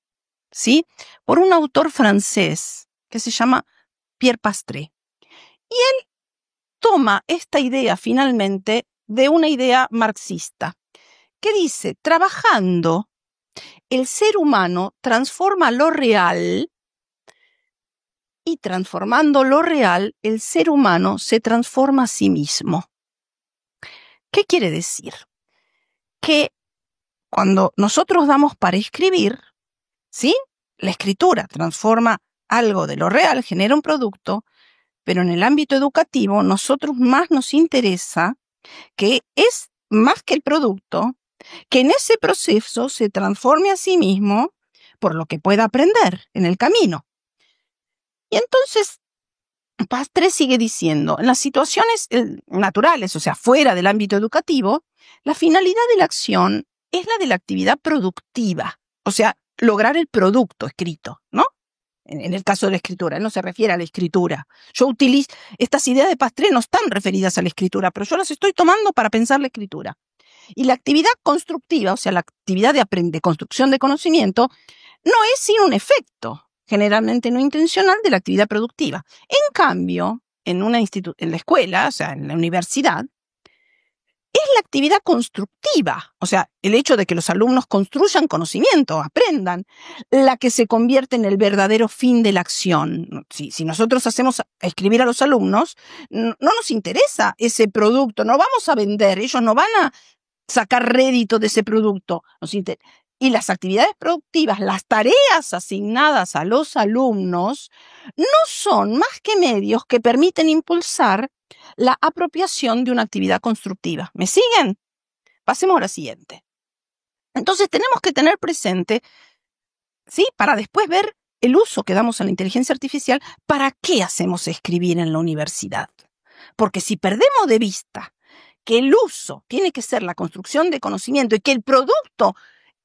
¿sí?, por un autor francés que se llama Pierre Pastré. Y él toma esta idea finalmente de una idea marxista, que dice: trabajando, el ser humano transforma lo real, y transformando lo real, el ser humano se transforma a sí mismo. ¿Qué quiere decir? Que cuando nosotros damos para escribir, ¿sí?, la escritura transforma algo de lo real, genera un producto, pero en el ámbito educativo, nosotros más nos interesa que es más que el producto, que en ese proceso se transforme a sí mismo por lo que pueda aprender en el camino. Y entonces, Pastré sigue diciendo, en las situaciones naturales, o sea, fuera del ámbito educativo, la finalidad de la acción es la de la actividad productiva, o sea, lograr el producto escrito, ¿no? En el caso de la escritura, él no se refiere a la escritura. Yo utilizo, estas ideas de Pastré no están referidas a la escritura, pero yo las estoy tomando para pensar la escritura. Y la actividad constructiva, o sea, la actividad de construcción de conocimiento, no es sino un efecto, generalmente no intencional, de la actividad productiva. En cambio, en la escuela, o sea, en la universidad, es la actividad constructiva, o sea, el hecho de que los alumnos construyan conocimiento, aprendan, la que se convierte en el verdadero fin de la acción. Si nosotros hacemos escribir a los alumnos, no nos interesa ese producto, no vamos a vender, ellos no van a sacar rédito de ese producto. Y las actividades productivas, las tareas asignadas a los alumnos, no son más que medios que permiten impulsar la apropiación de una actividad constructiva. ¿Me siguen? Pasemos a la siguiente. Entonces tenemos que tener presente, ¿sí? Para después ver el uso que damos a la inteligencia artificial, ¿para qué hacemos escribir en la universidad? Porque si perdemos de vista que el uso tiene que ser la construcción de conocimiento y que el producto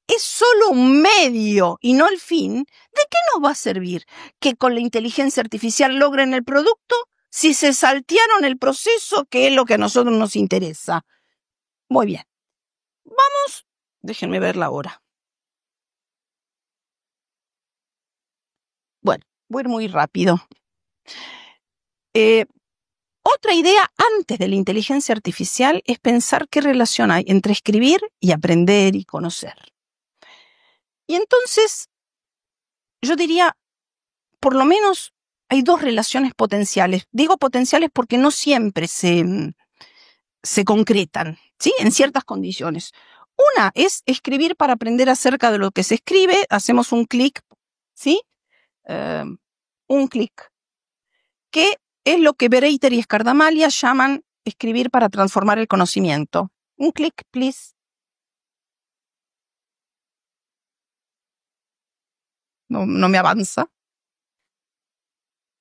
es solo un medio y no el fin, ¿de qué nos va a servir que con la inteligencia artificial logren el producto si se saltearon el proceso, que es lo que a nosotros nos interesa? Muy bien. Vamos, déjenme ver la hora. Bueno, voy a ir muy rápido. Otra idea antes de la inteligencia artificial es pensar qué relación hay entre escribir y aprender y conocer. Y entonces, yo diría, por lo menos hay dos relaciones potenciales. Digo potenciales porque no siempre se concretan, ¿sí? En ciertas condiciones. Una es escribir para aprender acerca de lo que se escribe. Hacemos un clic, ¿sí? Un clic. Que es lo que Bereiter y Escardamalia llaman escribir para transformar el conocimiento. Un clic, please. No me avanza.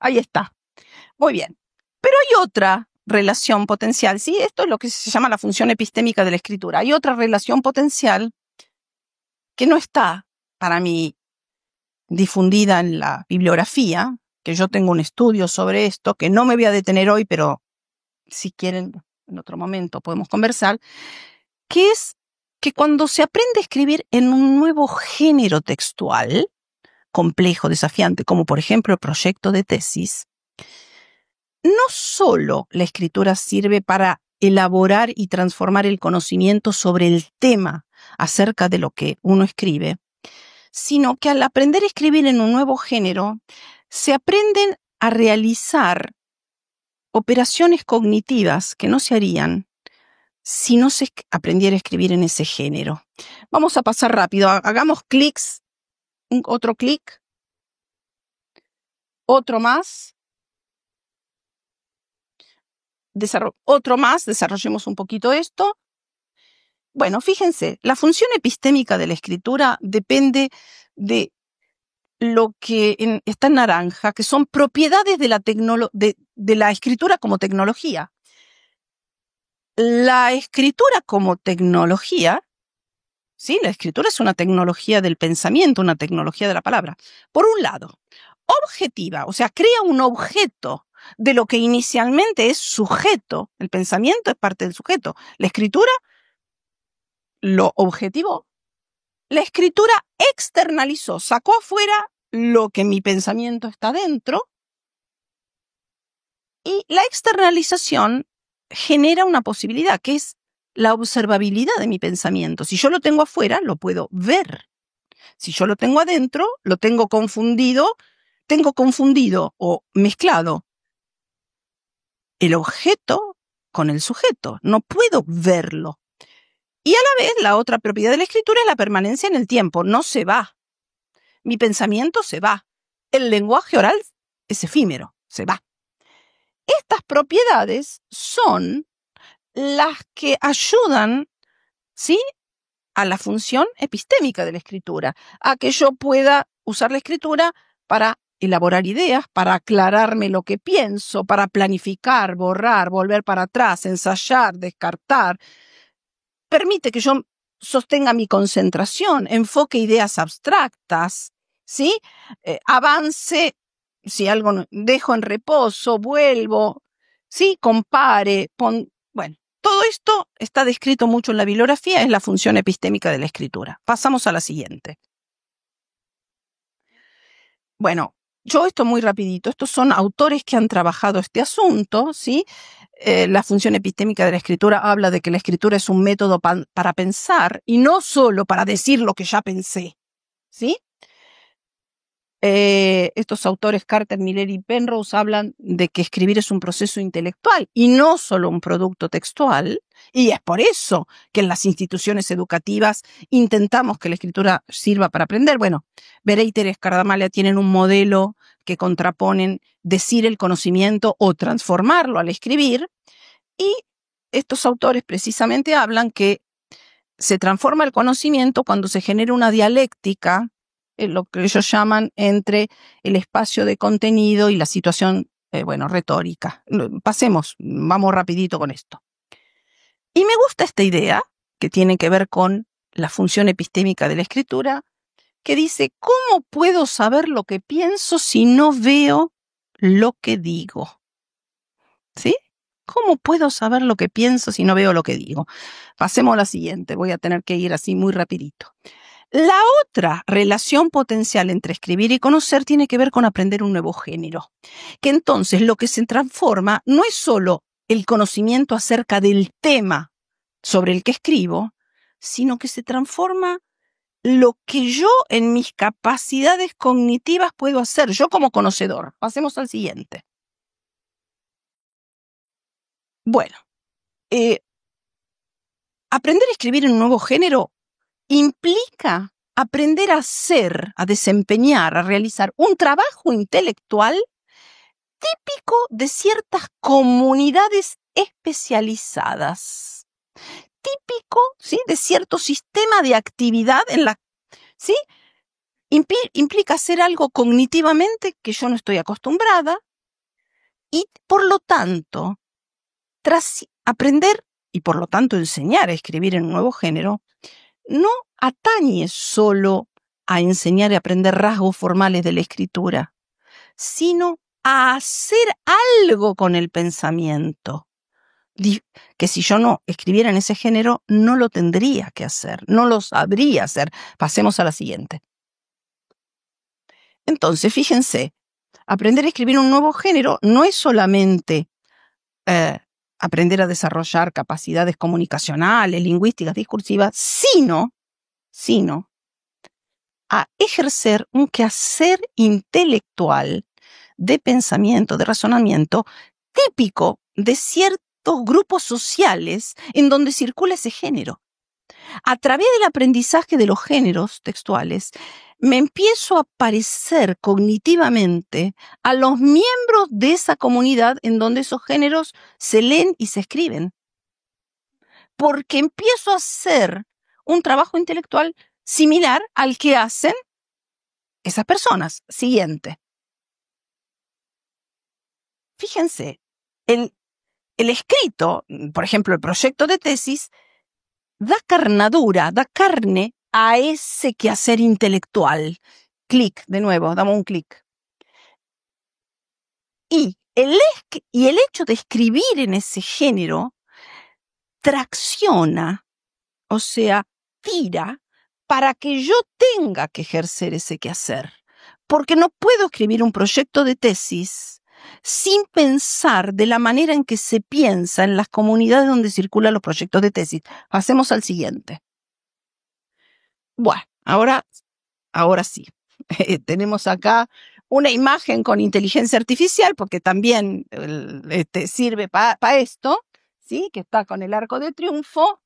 Ahí está. Muy bien. Pero hay otra relación potencial, ¿sí? Esto es lo que se llama la función epistémica de la escritura. Hay otra relación potencial que no está, para mí, difundida en la bibliografía, que yo tengo un estudio sobre esto, que no me voy a detener hoy, pero si quieren, en otro momento podemos conversar, que es que cuando se aprende a escribir en un nuevo género textual, complejo, desafiante, como por ejemplo el proyecto de tesis, no solo la escritura sirve para elaborar y transformar el conocimiento sobre el tema acerca de lo que uno escribe, sino que al aprender a escribir en un nuevo género, se aprenden a realizar operaciones cognitivas que no se harían si no se aprendiera a escribir en ese género. Vamos a pasar rápido, hagamos clics, otro clic, otro más, otro más, desarrollemos un poquito esto. Bueno, fíjense, la función epistémica de la escritura depende de lo que está en naranja, que son propiedades de la escritura como tecnología. La escritura como tecnología, ¿sí? La escritura es una tecnología del pensamiento, una tecnología de la palabra. Por un lado, objetiva, o sea, crea un objeto de lo que inicialmente es sujeto. El pensamiento es parte del sujeto. La escritura lo objetivó. La escritura externalizó, sacó afuera lo que mi pensamiento está dentro, y la externalización genera una posibilidad, que es la observabilidad de mi pensamiento. Si yo lo tengo afuera, lo puedo ver. Si yo lo tengo adentro, lo tengo confundido o mezclado el objeto con el sujeto. No puedo verlo. Y a la vez, la otra propiedad de la escritura es la permanencia en el tiempo. No se va. Mi pensamiento se va. El lenguaje oral es efímero, se va. Estas propiedades son las que ayudan, ¿sí?, a la función epistémica de la escritura, a que yo pueda usar la escritura para elaborar ideas, para aclararme lo que pienso, para planificar, borrar, volver para atrás, ensayar, descartar. Permite que yo sostenga mi concentración, enfoque ideas abstractas, ¿sí? Avance, si algo dejo en reposo, vuelvo, ¿sí? Compare, bueno. todo esto está descrito mucho en la bibliografía, es la función epistémica de la escritura. Pasamos a la siguiente. Bueno, yo esto muy rapidito. Estos son autores que han trabajado este asunto, ¿sí? La función epistémica de la escritura habla de que la escritura es un método para pensar y no solo para decir lo que ya pensé, ¿sí? Estos autores, Carter, Miller y Penrose, hablan de que escribir es un proceso intelectual y no solo un producto textual, y es por eso que en las instituciones educativas intentamos que la escritura sirva para aprender. Bueno, Bereiter y Escardamalia tienen un modelo que contraponen decir el conocimiento o transformarlo al escribir, y estos autores precisamente hablan que se transforma el conocimiento cuando se genera una dialéctica, lo que ellos llaman entre el espacio de contenido y la situación, retórica. Pasemos, vamos rapidito con esto. Y me gusta esta idea, que tiene que ver con la función epistémica de la escritura, que dice, ¿cómo puedo saber lo que pienso si no veo lo que digo? ¿Sí? ¿Cómo puedo saber lo que pienso si no veo lo que digo? Pasemos a la siguiente, voy a tener que ir así muy rapidito. La otra relación potencial entre escribir y conocer tiene que ver con aprender un nuevo género, que entonces lo que se transforma no es solo el conocimiento acerca del tema sobre el que escribo, sino que se transforma lo que yo en mis capacidades cognitivas puedo hacer, yo como conocedor. Pasemos al siguiente. Bueno, aprender a escribir en un nuevo género implica aprender a hacer, a desempeñar, a realizar un trabajo intelectual típico de ciertas comunidades especializadas, típico, ¿sí?, de cierto sistema de actividad en la, ¿sí? Implica hacer algo cognitivamente que yo no estoy acostumbrada y, por lo tanto, tras aprender y, por lo tanto, enseñar a escribir en un nuevo género, no atañe solo a enseñar y aprender rasgos formales de la escritura, sino a hacer algo con el pensamiento, que si yo no escribiera en ese género, no lo tendría que hacer, no lo sabría hacer. Pasemos a la siguiente. Entonces, fíjense, aprender a escribir un nuevo género no es solamente aprender a desarrollar capacidades comunicacionales, lingüísticas, discursivas, sino a ejercer un quehacer intelectual de pensamiento, de razonamiento, típico de ciertos grupos sociales en donde circula ese género. A través del aprendizaje de los géneros textuales, me empiezo a parecer cognitivamente a los miembros de esa comunidad en donde esos géneros se leen y se escriben. Porque empiezo a hacer un trabajo intelectual similar al que hacen esas personas. Siguiente. Fíjense, el escrito, por ejemplo, el proyecto de tesis, da carnadura, da carne a ese quehacer intelectual. Clic, de nuevo, damos un clic. Y el hecho de escribir en ese género tracciona, o sea, tira para que yo tenga que ejercer ese quehacer. Porque no puedo escribir un proyecto de tesis sin pensar de la manera en que se piensa en las comunidades donde circulan los proyectos de tesis. Pasemos al siguiente. Bueno, ahora sí. Tenemos acá una imagen con inteligencia artificial, porque también sirve para esto, ¿sí? Que está con el arco de triunfo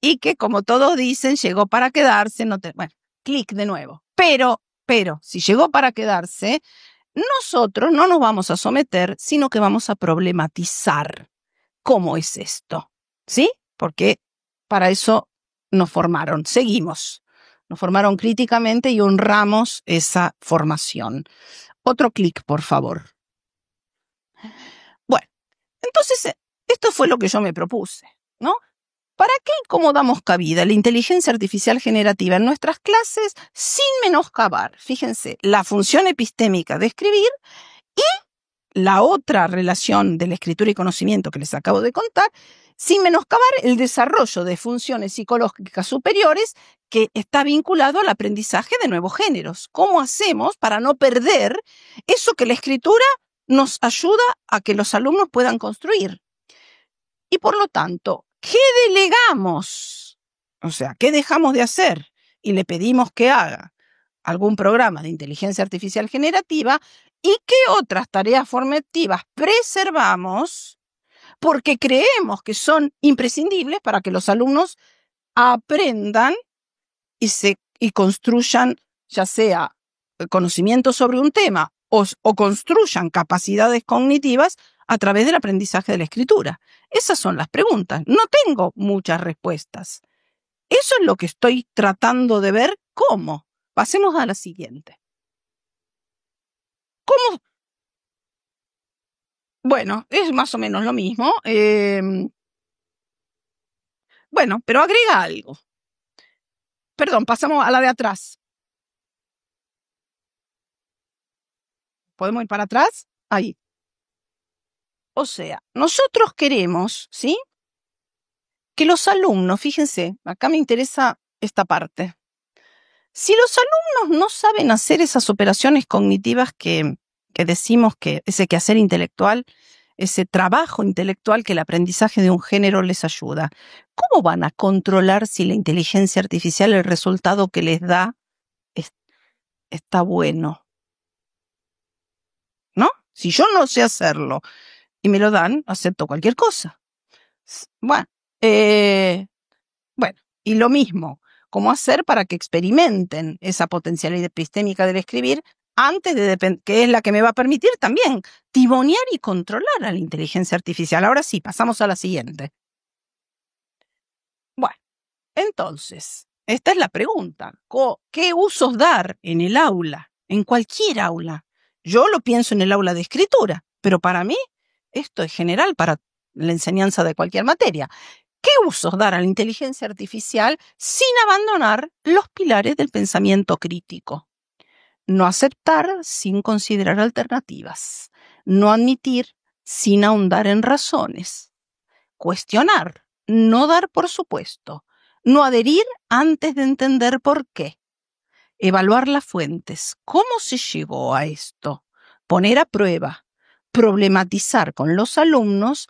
y que, como todos dicen, llegó para quedarse. Bueno, clic de nuevo. Pero, si llegó para quedarse, nosotros no nos vamos a someter, sino que vamos a problematizar cómo es esto, ¿sí? Porque para eso nos formaron. Seguimos. Nos formaron críticamente y honramos esa formación. Otro clic, por favor. Bueno, entonces, esto fue lo que yo me propuse, ¿no? ¿Para qué y cómo damos cabida a la inteligencia artificial generativa en nuestras clases sin menoscabar, fíjense, la función epistémica de escribir y la otra relación de la escritura y conocimiento que les acabo de contar, sin menoscabar el desarrollo de funciones psicológicas superiores que está vinculado al aprendizaje de nuevos géneros. ¿Cómo hacemos para no perder eso que la escritura nos ayuda a que los alumnos puedan construir? Y por lo tanto, ¿qué delegamos? O sea, ¿qué dejamos de hacer? Y le pedimos que haga algún programa de inteligencia artificial generativa. ¿Y qué otras tareas formativas preservamos porque creemos que son imprescindibles para que los alumnos aprendan y construyan, ya sea conocimiento sobre un tema o construyan capacidades cognitivas a través del aprendizaje de la escritura? Esas son las preguntas. No tengo muchas respuestas. Eso es lo que estoy tratando de ver cómo. Pasemos a la siguiente. ¿Cómo? Bueno, es más o menos lo mismo. Bueno, pero agrega algo. Perdón, pasamos a la de atrás. ¿Podemos ir para atrás? Ahí. O sea, nosotros queremos, ¿sí?, que los alumnos, fíjense, acá me interesa esta parte. Si los alumnos no saben hacer esas operaciones cognitivas que decimos que ese quehacer intelectual, ese trabajo intelectual que el aprendizaje de un género les ayuda, ¿cómo van a controlar si la inteligencia artificial, el resultado que les da, está bueno? ¿No? Si yo no sé hacerlo y me lo dan, acepto cualquier cosa. Bueno, y lo mismo, ¿cómo hacer para que experimenten esa potencialidad epistémica del escribir antes de que es la que me va a permitir también timonear y controlar a la inteligencia artificial? Ahora sí, pasamos a la siguiente. Bueno, entonces, esta es la pregunta. ¿Qué usos dar en el aula? En cualquier aula. Yo lo pienso en el aula de escritura, pero para mí esto es general para la enseñanza de cualquier materia. ¿Qué usos dar a la inteligencia artificial sin abandonar los pilares del pensamiento crítico? No aceptar sin considerar alternativas. No admitir sin ahondar en razones. Cuestionar, no dar por supuesto. No adherir antes de entender por qué. Evaluar las fuentes. ¿Cómo se llegó a esto? Poner a prueba. Problematizar con los alumnos,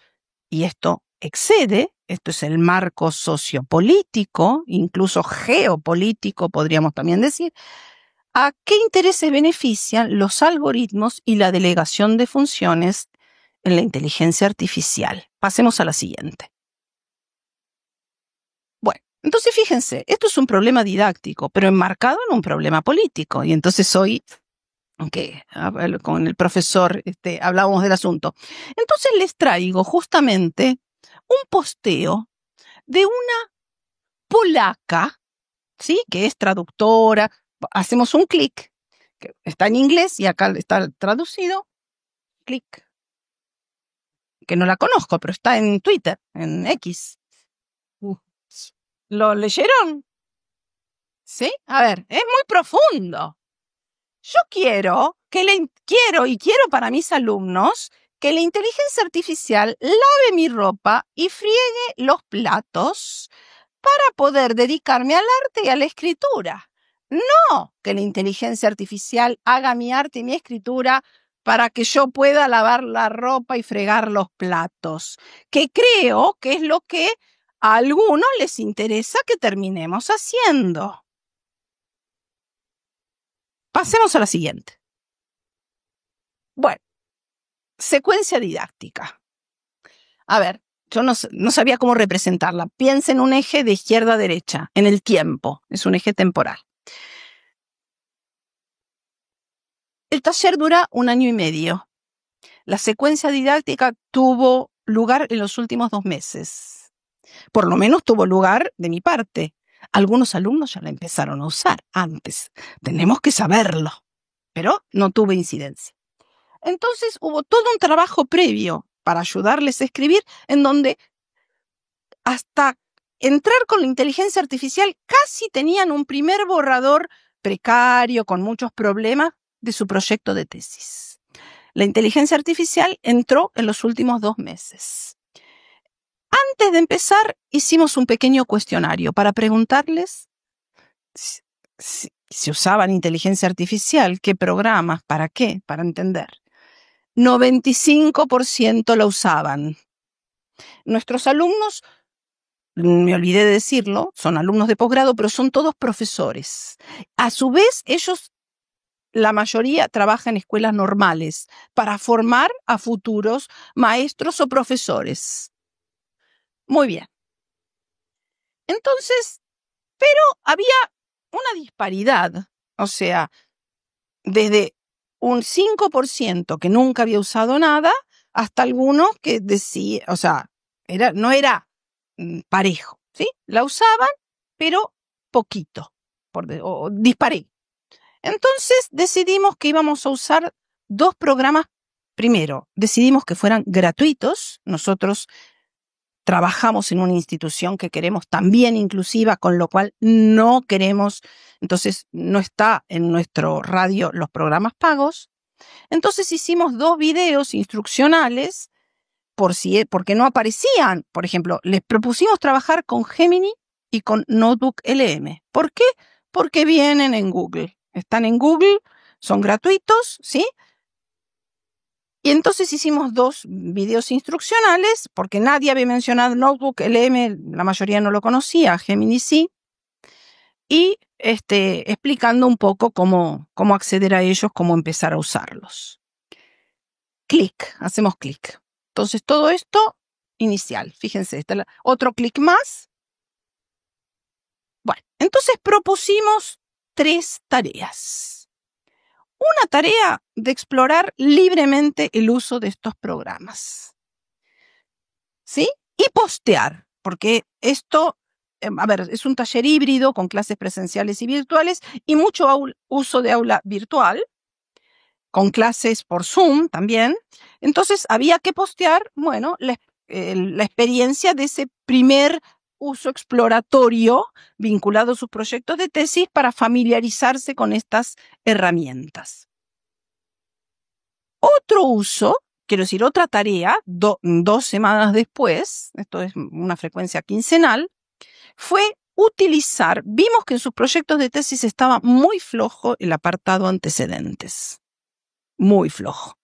y esto excede, esto es el marco sociopolítico, incluso geopolítico, podríamos también decir, a qué intereses benefician los algoritmos y la delegación de funciones en la inteligencia artificial. Pasemos a la siguiente. Bueno, entonces fíjense, esto es un problema didáctico, pero enmarcado en un problema político, y entonces hoy con el profesor hablábamos del asunto. Entonces les traigo justamente un posteo de una polaca, ¿sí?, que es traductora. Hacemos un clic, que está en inglés y acá está traducido. Clic. Que no la conozco, pero está en Twitter, en X. ¿Lo leyeron? ¿Sí? A ver, es muy profundo. Yo quiero para mis alumnos que la inteligencia artificial lave mi ropa y friegue los platos para poder dedicarme al arte y a la escritura. No que la inteligencia artificial haga mi arte y mi escritura para que yo pueda lavar la ropa y fregar los platos, que creo que es lo que a algunos les interesa que terminemos haciendo. Pasemos a la siguiente. Bueno, secuencia didáctica. A ver, yo no sabía cómo representarla. Piensa en un eje de izquierda a derecha, en el tiempo. Es un eje temporal. El taller dura 1 año y medio. La secuencia didáctica tuvo lugar en los últimos 2 meses. Por lo menos tuvo lugar de mi parte. Algunos alumnos ya la empezaron a usar antes. Tenemos que saberlo. Pero no tuve incidencia. Entonces hubo todo un trabajo previo para ayudarles a escribir, en donde hasta entrar con la inteligencia artificial casi tenían un primer borrador precario, con muchos problemas, de su proyecto de tesis. La inteligencia artificial entró en los últimos 2 meses. Antes de empezar, hicimos un pequeño cuestionario para preguntarles si usaban inteligencia artificial, qué programas, para qué, para entender. 95% la usaban. Nuestros alumnos, me olvidé de decirlo, son alumnos de posgrado, pero son todos profesores. A su vez, ellos, la mayoría, trabaja en escuelas normales para formar a futuros maestros o profesores. Muy bien. Entonces, pero había una disparidad, o sea, desde un 5% que nunca había usado nada, hasta algunos que decía, o sea, no era parejo, ¿sí? La usaban, pero poquito, o disparé. Entonces decidimos que íbamos a usar 2 programas. Primero, decidimos que fueran gratuitos. Nosotros trabajamos en una institución que queremos también inclusiva, con lo cual no queremos, entonces no está en nuestro radio los programas pagos. Entonces hicimos 2 videos instruccionales porque no aparecían. Por ejemplo, les propusimos trabajar con Gemini y con Notebook LM. ¿Por qué? Porque vienen en Google. Están en Google, son gratuitos, ¿sí? Y entonces hicimos 2 videos instruccionales, porque nadie había mencionado Notebook LM, la mayoría no lo conocía, Gemini sí, y explicando un poco cómo acceder a ellos, cómo empezar a usarlos. Hacemos clic. Entonces todo esto inicial, fíjense, otro clic más. Bueno, entonces propusimos 3 tareas. Una tarea de explorar libremente el uso de estos programas, ¿sí? Y postear, porque esto, es un taller híbrido con clases presenciales y virtuales y mucho uso de aula virtual, con clases por Zoom también. Entonces había que postear, bueno, la experiencia de ese primer uso exploratorio vinculado a sus proyectos de tesis para familiarizarse con estas herramientas. Otro uso, quiero decir, otra tarea, 2 semanas después, esto es una frecuencia quincenal, fue vimos que en sus proyectos de tesis estaba muy flojo el apartado antecedentes. Muy flojo.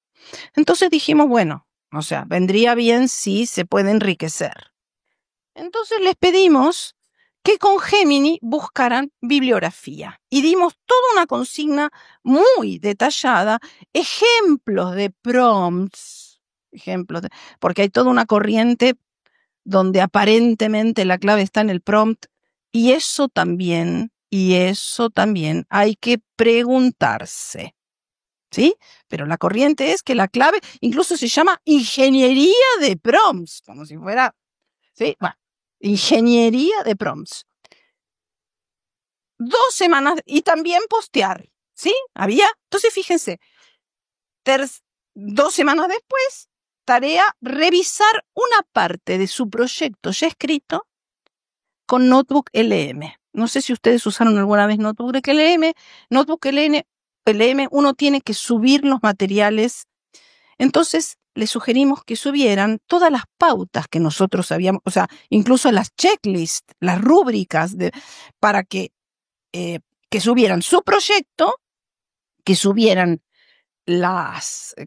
Entonces dijimos, bueno, o sea, vendría bien si se puede enriquecer. Entonces les pedimos que con Gemini buscaran bibliografía y dimos toda una consigna muy detallada, ejemplos de prompts, porque hay toda una corriente donde aparentemente la clave está en el prompt, y eso también hay que preguntarse, ¿sí? Pero la corriente es que la clave incluso se llama ingeniería de prompts, como si fuera, ¿sí? Bueno, ingeniería de prompts. 2 semanas y también postear, ¿sí? Entonces fíjense, 2 semanas después, tarea, revisar una parte de su proyecto ya escrito con Notebook LM. No sé si ustedes usaron alguna vez Notebook LM. Notebook LM, uno tiene que subir los materiales. Entonces, les sugerimos que subieran todas las pautas que nosotros habíamos, o sea, incluso las checklists, las rúbricas, para que subieran su proyecto, que subieran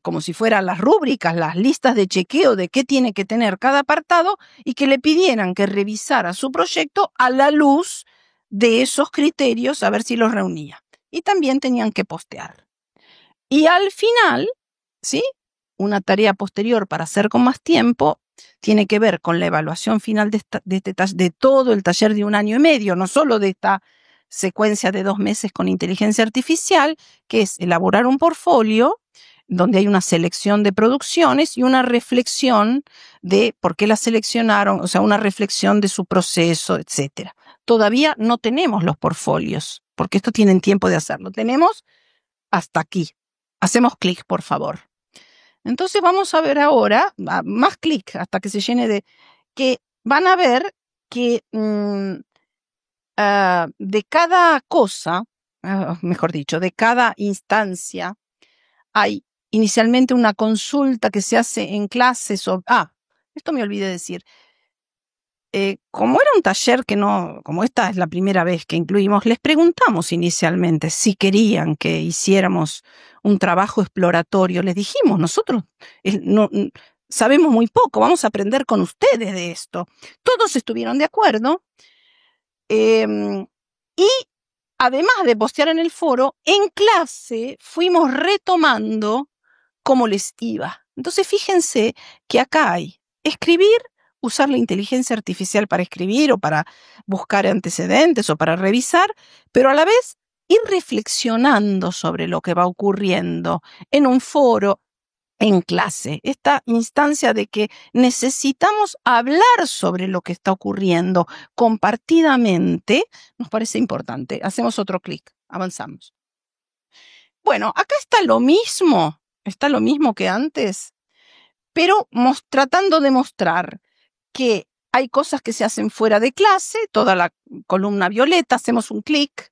como si fueran las rúbricas, las listas de chequeo de qué tiene que tener cada apartado, y que le pidieran que revisara su proyecto a la luz de esos criterios, a ver si los reunía. Y también tenían que postear. Y al final, ¿sí? Una tarea posterior para hacer con más tiempo tiene que ver con la evaluación final de todo el taller de 1 año y medio, no solo de esta secuencia de 2 meses con inteligencia artificial, que es elaborar un portfolio donde hay una selección de producciones y una reflexión de por qué las seleccionaron, o sea, una reflexión de su proceso, etcétera. Todavía no tenemos los portfolios, porque esto tienen tiempo de hacerlo. Tenemos hasta aquí. Hacemos clic, por favor. Entonces vamos a ver ahora, más clic hasta que se llene que van a ver que de cada cosa, mejor dicho, de cada instancia, hay inicialmente una consulta que se hace en clases. Esto me olvidé decir. Como era un taller como esta es la primera vez que incluimos, les preguntamos inicialmente si querían que hiciéramos un trabajo exploratorio. Les dijimos, nosotros no sabemos muy poco, vamos a aprender con ustedes de esto. Todos estuvieron de acuerdo. Y además de postear en el foro, en clase fuimos retomando cómo les iba. Entonces fíjense que acá hay escribir, usar la inteligencia artificial para escribir o para buscar antecedentes o para revisar, pero a la vez ir reflexionando sobre lo que va ocurriendo en un foro, en clase. Esta instancia de que necesitamos hablar sobre lo que está ocurriendo compartidamente nos parece importante. Hacemos otro clic, avanzamos. Bueno, acá está lo mismo que antes, pero tratando de mostrar que hay cosas que se hacen fuera de clase, toda la columna violeta, hacemos un clic,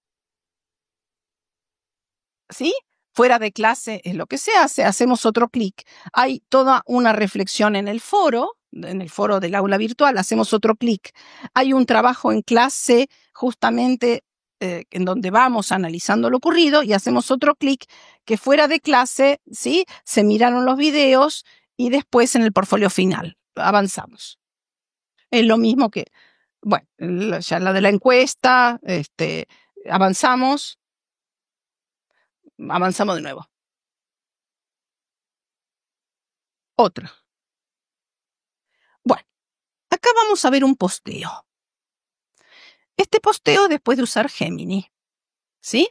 ¿sí? Fuera de clase es lo que se hace, hacemos otro clic. Hay toda una reflexión en el foro del aula virtual, hacemos otro clic. Hay un trabajo en clase justamente en donde vamos analizando lo ocurrido y hacemos otro clic que fuera de clase, ¿sí? Se miraron los videos y después en el portfolio final. Avanzamos. Es lo mismo que, bueno, ya la de la encuesta, avanzamos de nuevo. Otra. Bueno, acá vamos a ver un posteo. Este posteo después de usar Gemini, ¿sí?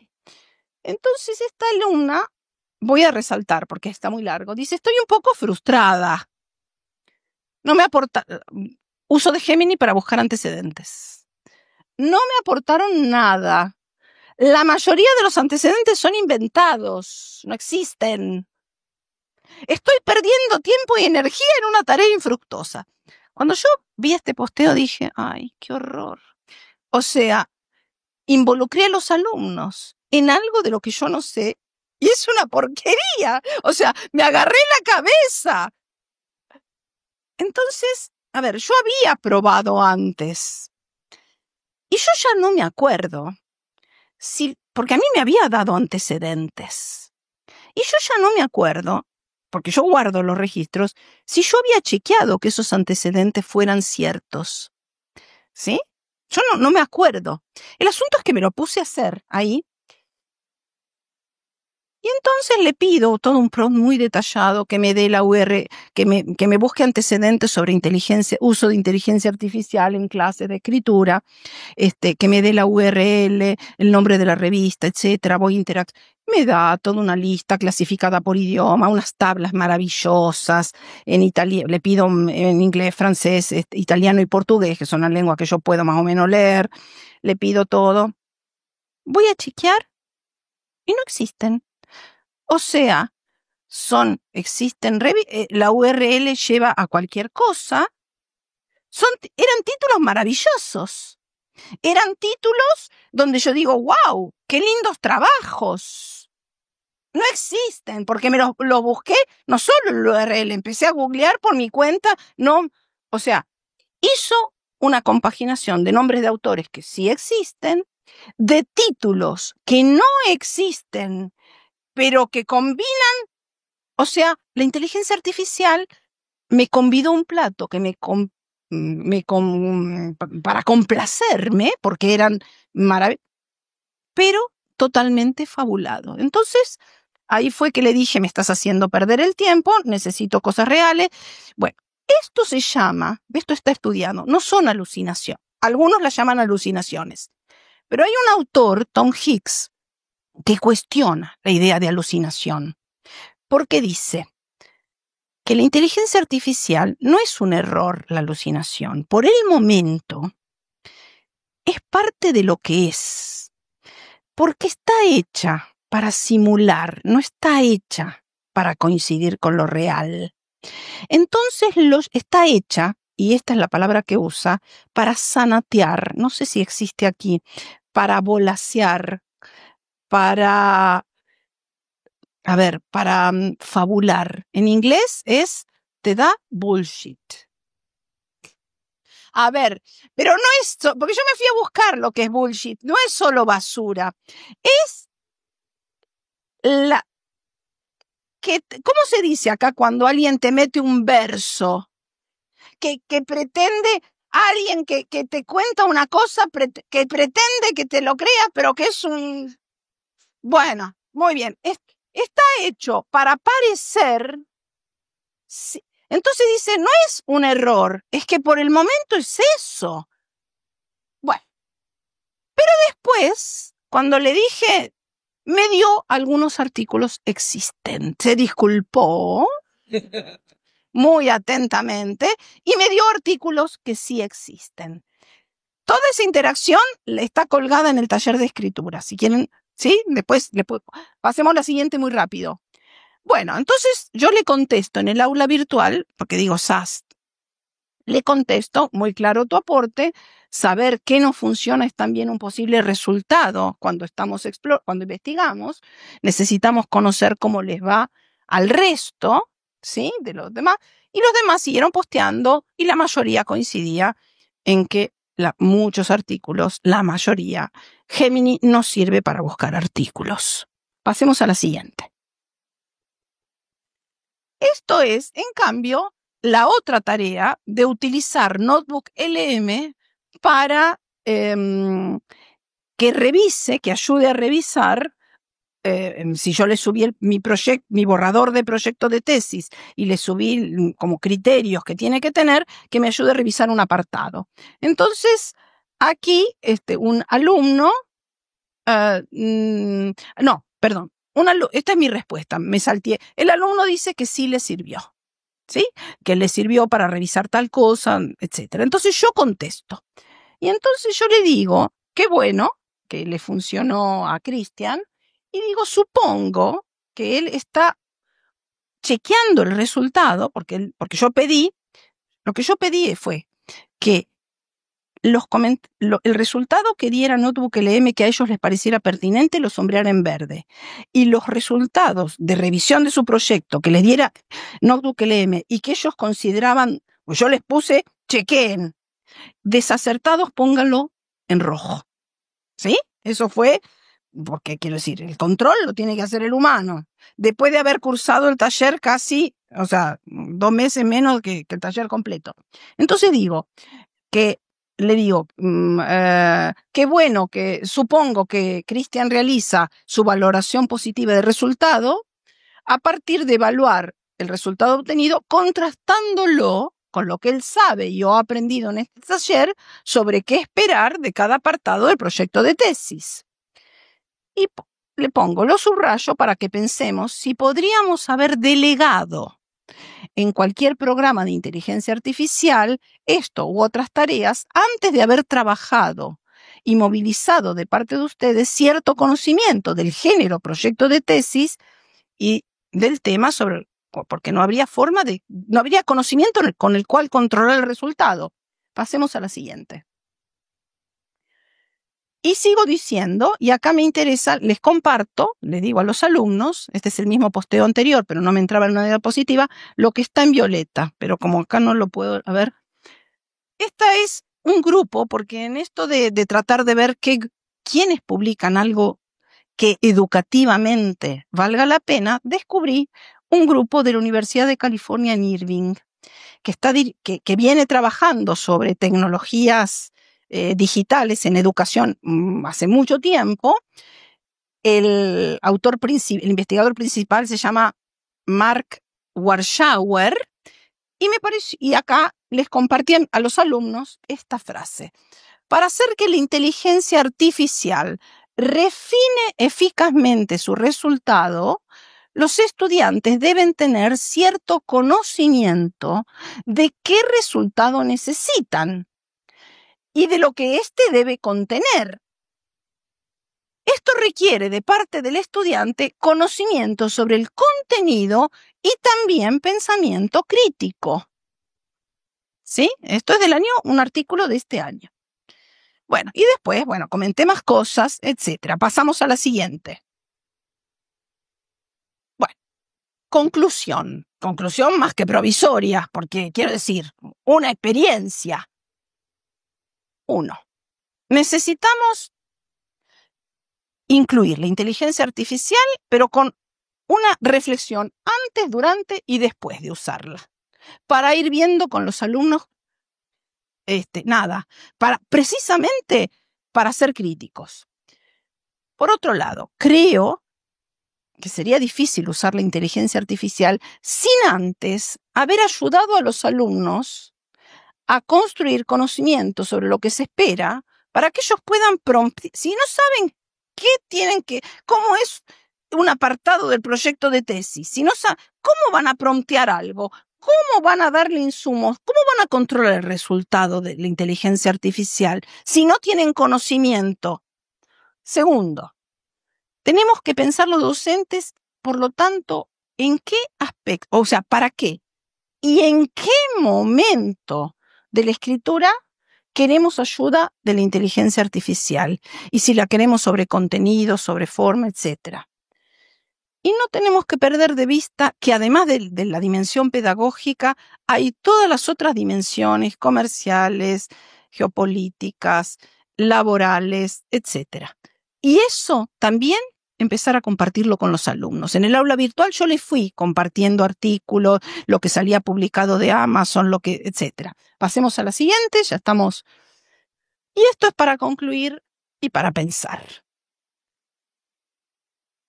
Entonces esta alumna, voy a resaltar porque está muy largo, dice, estoy un poco frustrada. No me aporta, uso de Gemini para buscar antecedentes. No me aportaron nada. La mayoría de los antecedentes son inventados, no existen. Estoy perdiendo tiempo y energía en una tarea infructuosa. Cuando yo vi este posteo dije, ay, qué horror. O sea, involucré a los alumnos en algo de lo que yo no sé y es una porquería. O sea, me agarré la cabeza. Entonces, a ver, yo había probado antes y yo ya no me acuerdo porque a mí me había dado antecedentes. Y yo ya no me acuerdo, porque yo guardo los registros, si yo había chequeado que esos antecedentes fueran ciertos. ¿Sí? Yo no me acuerdo. El asunto es que me lo puse a hacer ahí. Y entonces le pido todo un prompt muy detallado que me dé la URL, que me busque antecedentes sobre uso de inteligencia artificial en clases de escritura, que me dé la URL, el nombre de la revista, etcétera. Voy a interactuar. Me da toda una lista clasificada por idioma, unas tablas maravillosas en italiano. Le pido en inglés, francés, italiano y portugués, que son las lenguas que yo puedo más o menos leer. Le pido todo. Voy a chequear y no existen. O sea, existen, la URL lleva a cualquier cosa. Eran títulos maravillosos. Eran títulos donde yo digo, wow, qué lindos trabajos. No existen, porque me lo busqué, no solo el URL, empecé a googlear por mi cuenta, o sea, hizo una compaginación de nombres de autores que sí existen, de títulos que no existen, pero que combinan, o sea, la inteligencia artificial me convidó un plato que para complacerme, porque eran maravillosos, pero totalmente fabulado. Entonces, ahí fue que le dije, me estás haciendo perder el tiempo, necesito cosas reales. Bueno, esto está estudiado, no son alucinaciones. Algunos las llaman alucinaciones. Pero hay un autor, Tom Hicks, que cuestiona la idea de alucinación, porque dice que la inteligencia artificial no es un error, la alucinación. Por el momento, es parte de lo que es, porque está hecha para simular, no está hecha para coincidir con lo real. Entonces está hecha, y esta es la palabra que usa, para sanatear, no sé si existe aquí, para volasear, para a ver, para fabular. En inglés te da bullshit. A ver, pero no es, porque yo me fui a buscar lo que es bullshit, no es solo basura, es ¿cómo se dice acá cuando alguien te mete un verso? Que pretende, alguien que te cuenta una cosa, que pretende que te lo creas, pero que es bueno, muy bien, está hecho para parecer. Entonces dice, no es un error, es que por el momento es eso. Bueno, pero después, cuando le dije, me dio algunos artículos existentes. Se disculpó muy atentamente y me dio artículos que sí existen. Toda esa interacción está colgada en el taller de escritura. Si quieren, ¿sí? Después pasemos a la siguiente muy rápido. Bueno, entonces yo le contesto en el aula virtual, porque digo SAST, le contesto, muy claro tu aporte, saber qué no funciona es también un posible resultado cuando cuando investigamos, necesitamos conocer cómo les va al resto, ¿sí? De los demás, y los demás siguieron posteando y la mayoría coincidía en que muchos artículos, la mayoría, Gemini no sirve para buscar artículos. Pasemos a la siguiente. Esto es, en cambio, la otra tarea de utilizar Notebook LM para que revise, que ayude a revisar, si yo le subí mi borrador de proyecto de tesis y le subí como criterios que tiene que tener, que me ayude a revisar un apartado. Entonces, aquí un alumno, no, perdón, esta es mi respuesta, me salteé. El alumno dice que sí le sirvió. ¿Sí? Que le sirvió para revisar tal cosa, etcétera. Entonces yo contesto. Y entonces yo le digo, qué bueno que le funcionó a Cristian, y digo, supongo que él está chequeando el resultado, porque lo que yo pedí fue que el resultado que diera Notebook LM que a ellos les pareciera pertinente lo sombreara en verde. Y los resultados de revisión de su proyecto que les diera Notebook LM y que ellos consideraban, pues yo les puse, chequeen, desacertados, pónganlo en rojo. ¿Sí? Eso fue, porque quiero decir, el control lo tiene que hacer el humano. Después de haber cursado el taller casi, 2 meses menos que el taller completo. Entonces le digo, qué bueno que supongo que Cristian realiza su valoración positiva de resultado a partir de evaluar el resultado obtenido, contrastándolo con lo que él sabe y yo he aprendido en este taller sobre qué esperar de cada apartado del proyecto de tesis. Y le pongo, lo subrayo para que pensemos si podríamos haber delegado en cualquier programa de inteligencia artificial esto u otras tareas antes de haber trabajado y movilizado de parte de ustedes cierto conocimiento del género proyecto de tesis y del tema porque no habría conocimiento con el cual controlar el resultado. Pasemos a la siguiente. Y sigo diciendo, y acá me interesa, les comparto, les digo a los alumnos, este es el mismo posteo anterior, pero no me entraba en una diapositiva, lo que está en violeta, pero como acá no lo puedo, a ver. Esta es un grupo, porque en esto de tratar de ver quiénes publican algo que educativamente valga la pena, descubrí un grupo de la Universidad de California en Irving, que viene trabajando sobre tecnologías digitales en educación hace mucho tiempo. El investigador principal se llama Mark Warshauer, y acá les compartí a los alumnos esta frase. Para hacer que la inteligencia artificial refine eficazmente su resultado, los estudiantes deben tener cierto conocimiento de qué resultado necesitan y de lo que éste debe contener. Esto requiere de parte del estudiante conocimiento sobre el contenido y también pensamiento crítico. ¿Sí? Esto es un artículo de este año. Bueno, y después, comenté más cosas, etcétera. Pasamos a la siguiente. conclusión más que provisoria, porque quiero decir, una experiencia. 1. Necesitamos incluir la inteligencia artificial, pero con una reflexión antes, durante y después de usarla, para ir viendo con los alumnos, precisamente para ser críticos. Por otro lado, creo que sería difícil usar la inteligencia artificial sin antes haber ayudado a los alumnos a construir conocimiento sobre lo que se espera para que ellos puedan si no saben cómo es un apartado del proyecto de tesis, si no saben cómo van a promptear algo, cómo van a darle insumos, cómo van a controlar el resultado de la inteligencia artificial si no tienen conocimiento. Segundo, tenemos que pensar los docentes, por lo tanto, en qué aspecto, o sea, para qué y en qué momento de la escritura queremos ayuda de la inteligencia artificial y si la queremos sobre contenido, sobre forma, etc. Y no tenemos que perder de vista que además de la dimensión pedagógica, hay todas las otras dimensiones comerciales, geopolíticas, laborales, etc. Y eso también empezar a compartirlo con los alumnos. En el aula virtual yo les fui compartiendo artículos, lo que salía publicado de Amazon, etc. Pasemos a la siguiente, ya estamos. Y esto es para concluir y para pensar.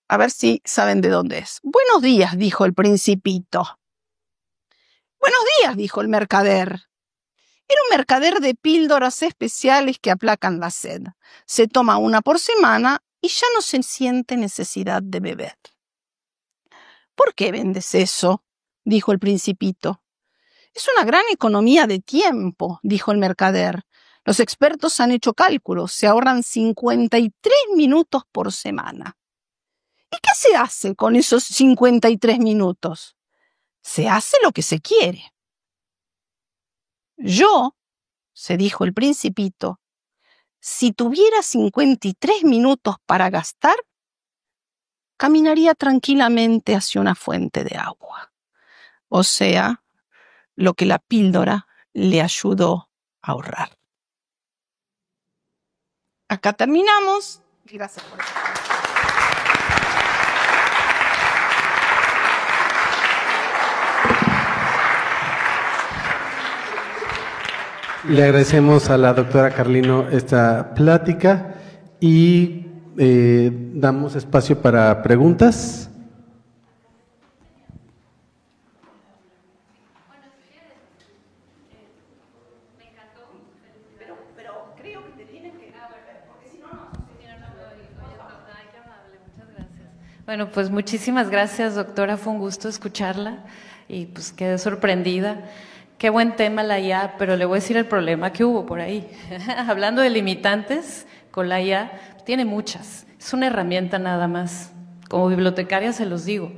A ver si saben de dónde es. Buenos días, dijo el Principito. Buenos días, dijo el mercader. Era un mercader de píldoras especiales que aplacan la sed. Se toma una por semana y ya no se siente necesidad de beber. ¿Por qué vendes eso?, dijo el Principito. Es una gran economía de tiempo, dijo el mercader. Los expertos han hecho cálculos, se ahorran 53 minutos por semana. ¿Y qué se hace con esos 53 minutos? Se hace lo que se quiere. Yo, se dijo el Principito, si tuviera 53 minutos para gastar, caminaría tranquilamente hacia una fuente de agua. O sea, lo que la píldora le ayudó a ahorrar. Acá terminamos. Gracias por eso. Le agradecemos a la doctora Carlino esta plática y damos espacio para preguntas. Pero creo que te tienes que porque si no, no. Muchas gracias. Bueno, pues muchísimas gracias, doctora. Fue un gusto escucharla y pues quedé sorprendida. Qué buen tema la IA, pero le voy a decir el problema que hubo por ahí. Hablando de limitantes, con la IA, tiene muchas. Es una herramienta nada más. Como bibliotecaria se los digo.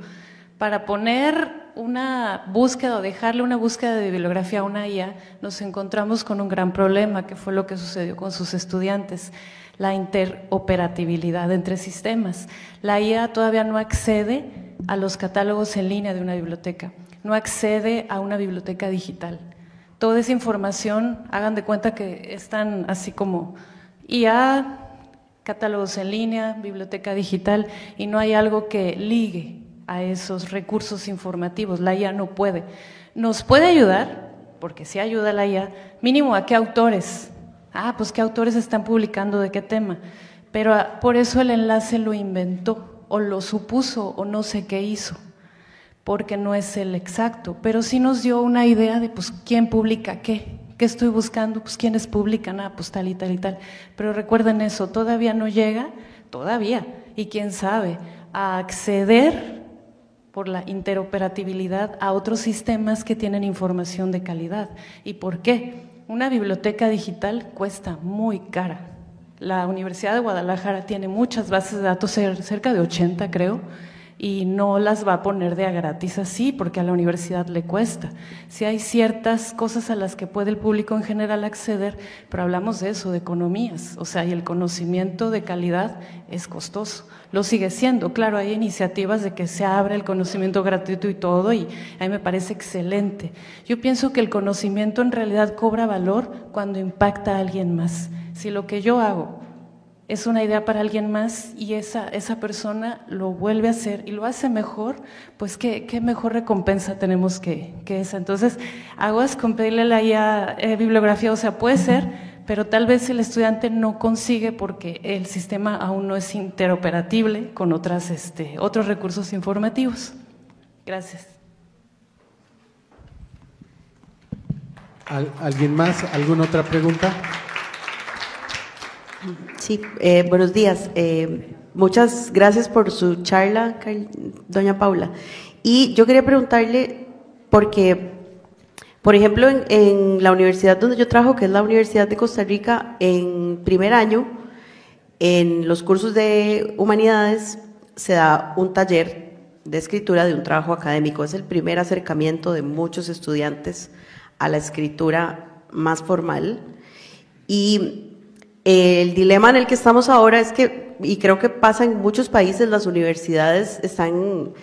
Para poner una búsqueda o dejarle una búsqueda de bibliografía a una IA, nos encontramos con un gran problema, que fue lo que sucedió con sus estudiantes, la interoperabilidad entre sistemas. La IA todavía no accede a los catálogos en línea de una biblioteca. No accede a una biblioteca digital. Toda esa información, hagan de cuenta que están así como IA, catálogos en línea, biblioteca digital, y no hay algo que ligue a esos recursos informativos. La IA no puede. Nos puede ayudar, porque sí ayuda la IA, mínimo a qué autores. Pues qué autores están publicando de qué tema. Pero por eso el enlace lo inventó, o lo supuso, o no sé qué hizo, porque no es el exacto, pero sí nos dio una idea de pues quién publica qué estoy buscando, pues quiénes publican, pues tal y tal y tal, pero recuerden eso, todavía no llega, y quién sabe, a acceder por la interoperabilidad a otros sistemas que tienen información de calidad. ¿Y por qué? Una biblioteca digital cuesta muy cara. La Universidad de Guadalajara tiene muchas bases de datos, cerca de 80 creo, y no las va a poner de a gratis así, porque a la universidad le cuesta. Sí hay ciertas cosas a las que puede el público en general acceder, pero hablamos de eso, de economías, o sea, y el conocimiento de calidad es costoso. Lo sigue siendo, claro, hay iniciativas de que se abra el conocimiento gratuito y todo, y a mí me parece excelente. Yo pienso que el conocimiento en realidad cobra valor cuando impacta a alguien más. Si lo que yo hago es una idea para alguien más y esa persona lo vuelve a hacer y lo hace mejor, pues qué mejor recompensa tenemos que esa. Entonces, aguas con pedirle la IA bibliografía, o sea, puede ser, pero tal vez el estudiante no consigue porque el sistema aún no es interoperatible con otros recursos informativos. Gracias. ¿Alguien más? ¿Alguna otra pregunta? Sí, buenos días. Muchas gracias por su charla, doña Paula. Y yo quería preguntarle, porque, por ejemplo, en la universidad donde yo trabajo, que es la Universidad de Costa Rica, en primer año, en los cursos de humanidades, se da un taller de escritura de un trabajo académico. Es el primer acercamiento de muchos estudiantes a la escritura más formal. Y el dilema en el que estamos ahora es que, y creo que pasa en muchos países, las universidades están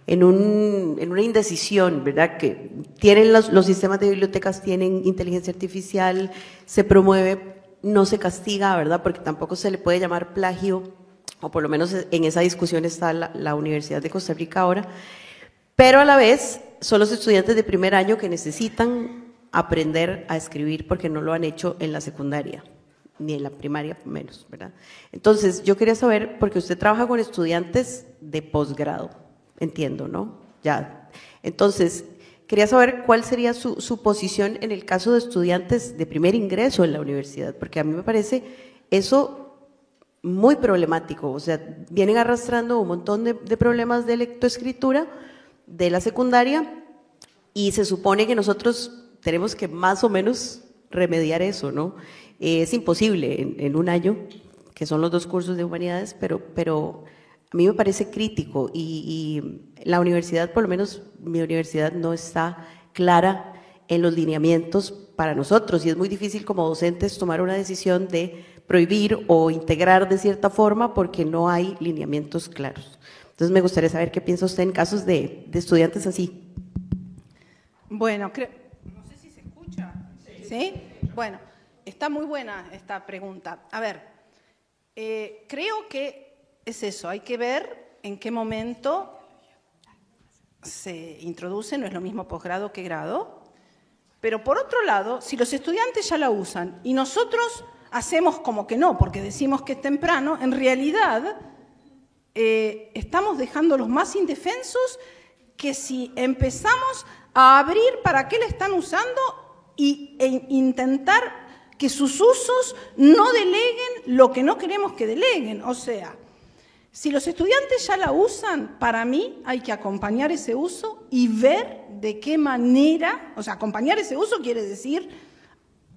en una indecisión, ¿verdad? Que tienen los sistemas de bibliotecas, tienen inteligencia artificial, se promueve, no se castiga, ¿verdad? Porque tampoco se le puede llamar plagio, o por lo menos en esa discusión está la Universidad de Costa Rica ahora, pero a la vez son los estudiantes de primer año que necesitan aprender a escribir porque no lo han hecho en la secundaria, ni en la primaria menos, ¿verdad? Entonces, yo quería saber, porque usted trabaja con estudiantes de posgrado, entiendo, ¿no? Ya. Entonces, quería saber cuál sería su posición en el caso de estudiantes de primer ingreso en la universidad, porque a mí me parece eso muy problemático. O sea, vienen arrastrando un montón de problemas de lectoescritura de la secundaria y se supone que nosotros tenemos que más o menos remediar eso, ¿no? Es imposible en un año, que son los 2 cursos de humanidades, pero a mí me parece crítico y la universidad, por lo menos mi universidad, no está clara en los lineamientos para nosotros y es muy difícil como docentes tomar una decisión de prohibir o integrar de cierta forma porque no hay lineamientos claros. Entonces me gustaría saber qué piensa usted en casos de estudiantes así. Bueno, no sé si se escucha. ¿Sí? Bueno, está muy buena esta pregunta. A ver, creo que es eso, hay que ver en qué momento se introduce, no es lo mismo posgrado que grado, pero por otro lado, si los estudiantes ya la usan y nosotros hacemos como que no, porque decimos que es temprano, en realidad estamos dejándolos más indefensos que si empezamos a abrir para qué la están usando e intentar que sus usos no deleguen lo que no queremos que deleguen. O sea, si los estudiantes ya la usan, para mí hay que acompañar ese uso y ver de qué manera, o sea, acompañar ese uso quiere decir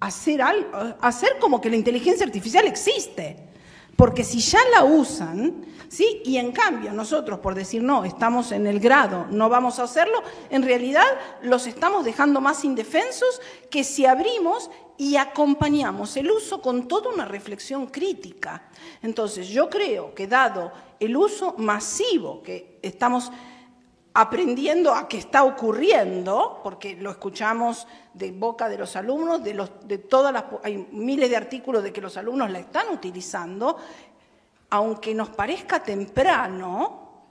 hacer algo, hacer como que la inteligencia artificial existe. Porque si ya la usan, ¿sí? Y en cambio nosotros por decir no, estamos en el grado, no vamos a hacerlo, en realidad los estamos dejando más indefensos que si abrimos y acompañamos el uso con toda una reflexión crítica. Entonces yo creo que dado el uso masivo que estamos aprendiendo a que está ocurriendo, porque lo escuchamos de boca de los alumnos, hay miles de artículos de que los alumnos la están utilizando, aunque nos parezca temprano,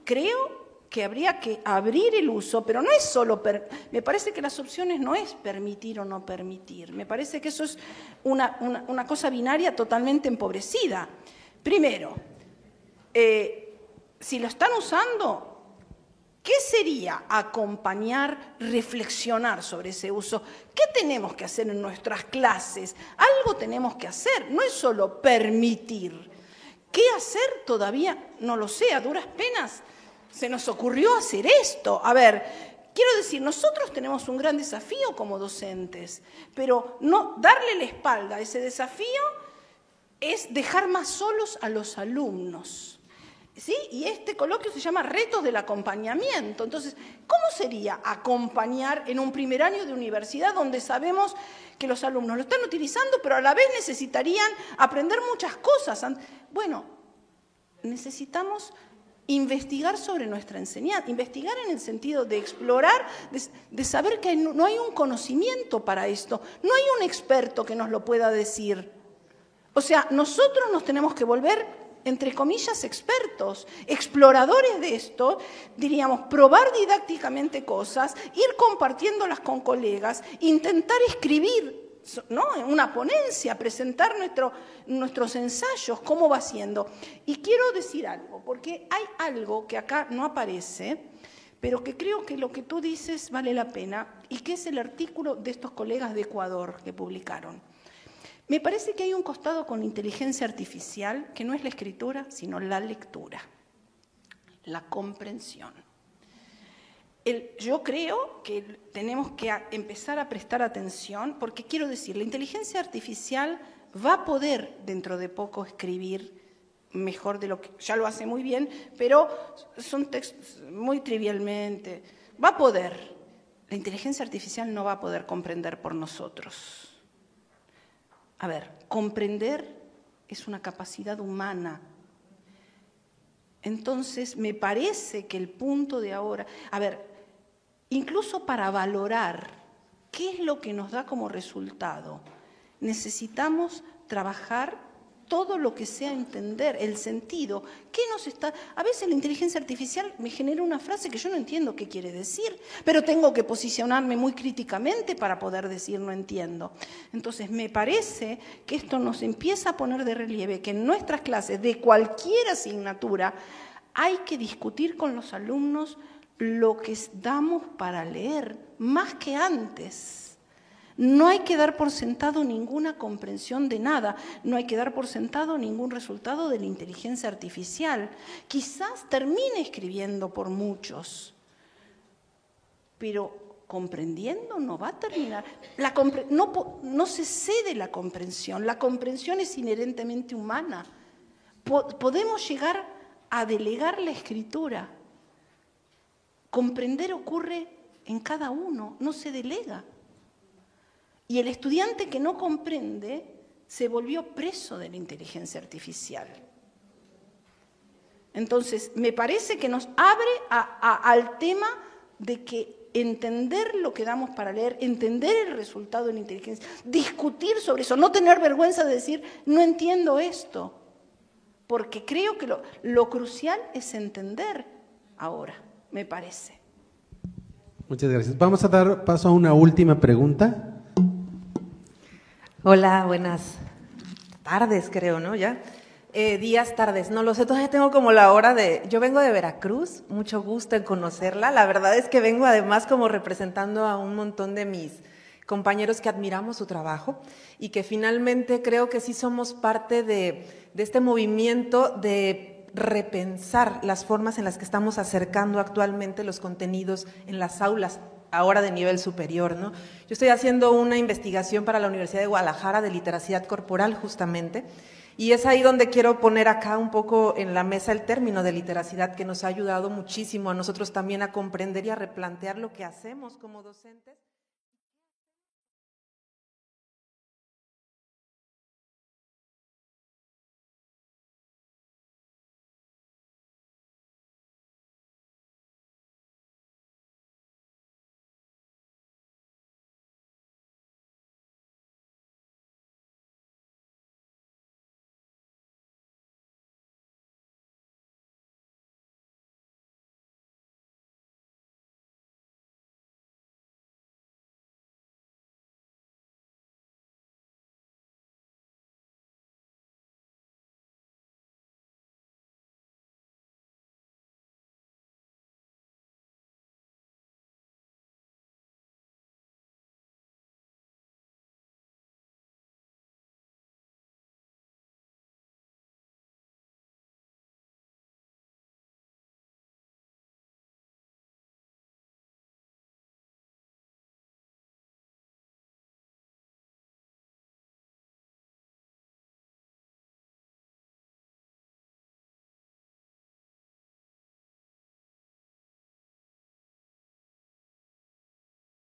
creo que habría que abrir el uso, pero no es solo, me parece que las opciones no es permitir o no permitir, me parece que eso es una cosa binaria totalmente empobrecida. Primero, si lo están usando, ¿qué sería acompañar, reflexionar sobre ese uso? ¿Qué tenemos que hacer en nuestras clases? Algo tenemos que hacer, no es solo permitir. ¿Qué hacer? Todavía no lo sé, a duras penas se nos ocurrió hacer esto. A ver, quiero decir, nosotros tenemos un gran desafío como docentes, pero no darle la espalda a ese desafío es dejar más solos a los alumnos. ¿sí? Y este coloquio se llama Retos del Acompañamiento. Entonces, ¿cómo sería acompañar en un primer año de universidad donde sabemos que los alumnos lo están utilizando, pero a la vez necesitarían aprender muchas cosas? Bueno, necesitamos investigar sobre nuestra enseñanza, investigar en el sentido de explorar, de saber que no hay un conocimiento para esto, no hay un experto que nos lo pueda decir. O sea, nosotros nos tenemos que volver, entre comillas, expertos, exploradores de esto, diríamos, probar didácticamente cosas, ir compartiéndolas con colegas, intentar escribir, ¿no?, en una ponencia, presentar nuestros ensayos, cómo va siendo. Y quiero decir algo, porque hay algo que acá no aparece, pero que creo que lo que tú dices vale la pena, y que es el artículo de estos colegas de Ecuador que publicaron. Me parece que hay un costado con inteligencia artificial que no es la escritura, sino la lectura, la comprensión. Yo creo que tenemos que empezar a prestar atención, porque quiero decir, la inteligencia artificial va a poder dentro de poco escribir mejor de lo que ya lo hace muy bien, pero son textos muy trivialmente. Va a poder. La inteligencia artificial no va a poder comprender por nosotros. A ver, comprender es una capacidad humana. Entonces, me parece que el punto de ahora... A ver, incluso para valorar qué es lo que nos da como resultado, necesitamos trabajar todo lo que sea entender, el sentido. ¿Qué nos está...? A veces la inteligencia artificial me genera una frase que yo no entiendo qué quiere decir, pero tengo que posicionarme muy críticamente para poder decir no entiendo. Entonces, me parece que esto nos empieza a poner de relieve que en nuestras clases de cualquier asignatura hay que discutir con los alumnos lo que damos para leer, más que antes. No hay que dar por sentado ninguna comprensión de nada, no hay que dar por sentado ningún resultado de la inteligencia artificial. Quizás termine escribiendo por muchos, pero comprendiendo no va a terminar. No se cede la comprensión es inherentemente humana. Podemos llegar a delegar la escritura. Comprender ocurre en cada uno, no se delega. Y el estudiante que no comprende se volvió preso de la inteligencia artificial. Entonces, me parece que nos abre al tema de que entender lo que damos para leer, entender el resultado de la inteligencia, discutir sobre eso, no tener vergüenza de decir, no entiendo esto, porque creo que lo crucial es entender ahora, me parece. Muchas gracias. Vamos a dar paso a una última pregunta. Hola, buenas tardes, creo, ¿no? Ya. Días, tardes, no lo sé, todavía tengo como la hora de... Yo vengo de Veracruz, mucho gusto en conocerla. La verdad es que vengo además como representando a un montón de mis compañeros que admiramos su trabajo y que finalmente creo que sí somos parte de este movimiento de repensar las formas en las que estamos acercando actualmente los contenidos en las aulas, ahora de nivel superior, ¿no? Yo estoy haciendo una investigación para la Universidad de Guadalajara de literacidad corporal, justamente, y es ahí donde quiero poner acá un poco en la mesa el término de literacidad, que nos ha ayudado muchísimo a nosotros también a comprender y a replantear lo que hacemos como docentes.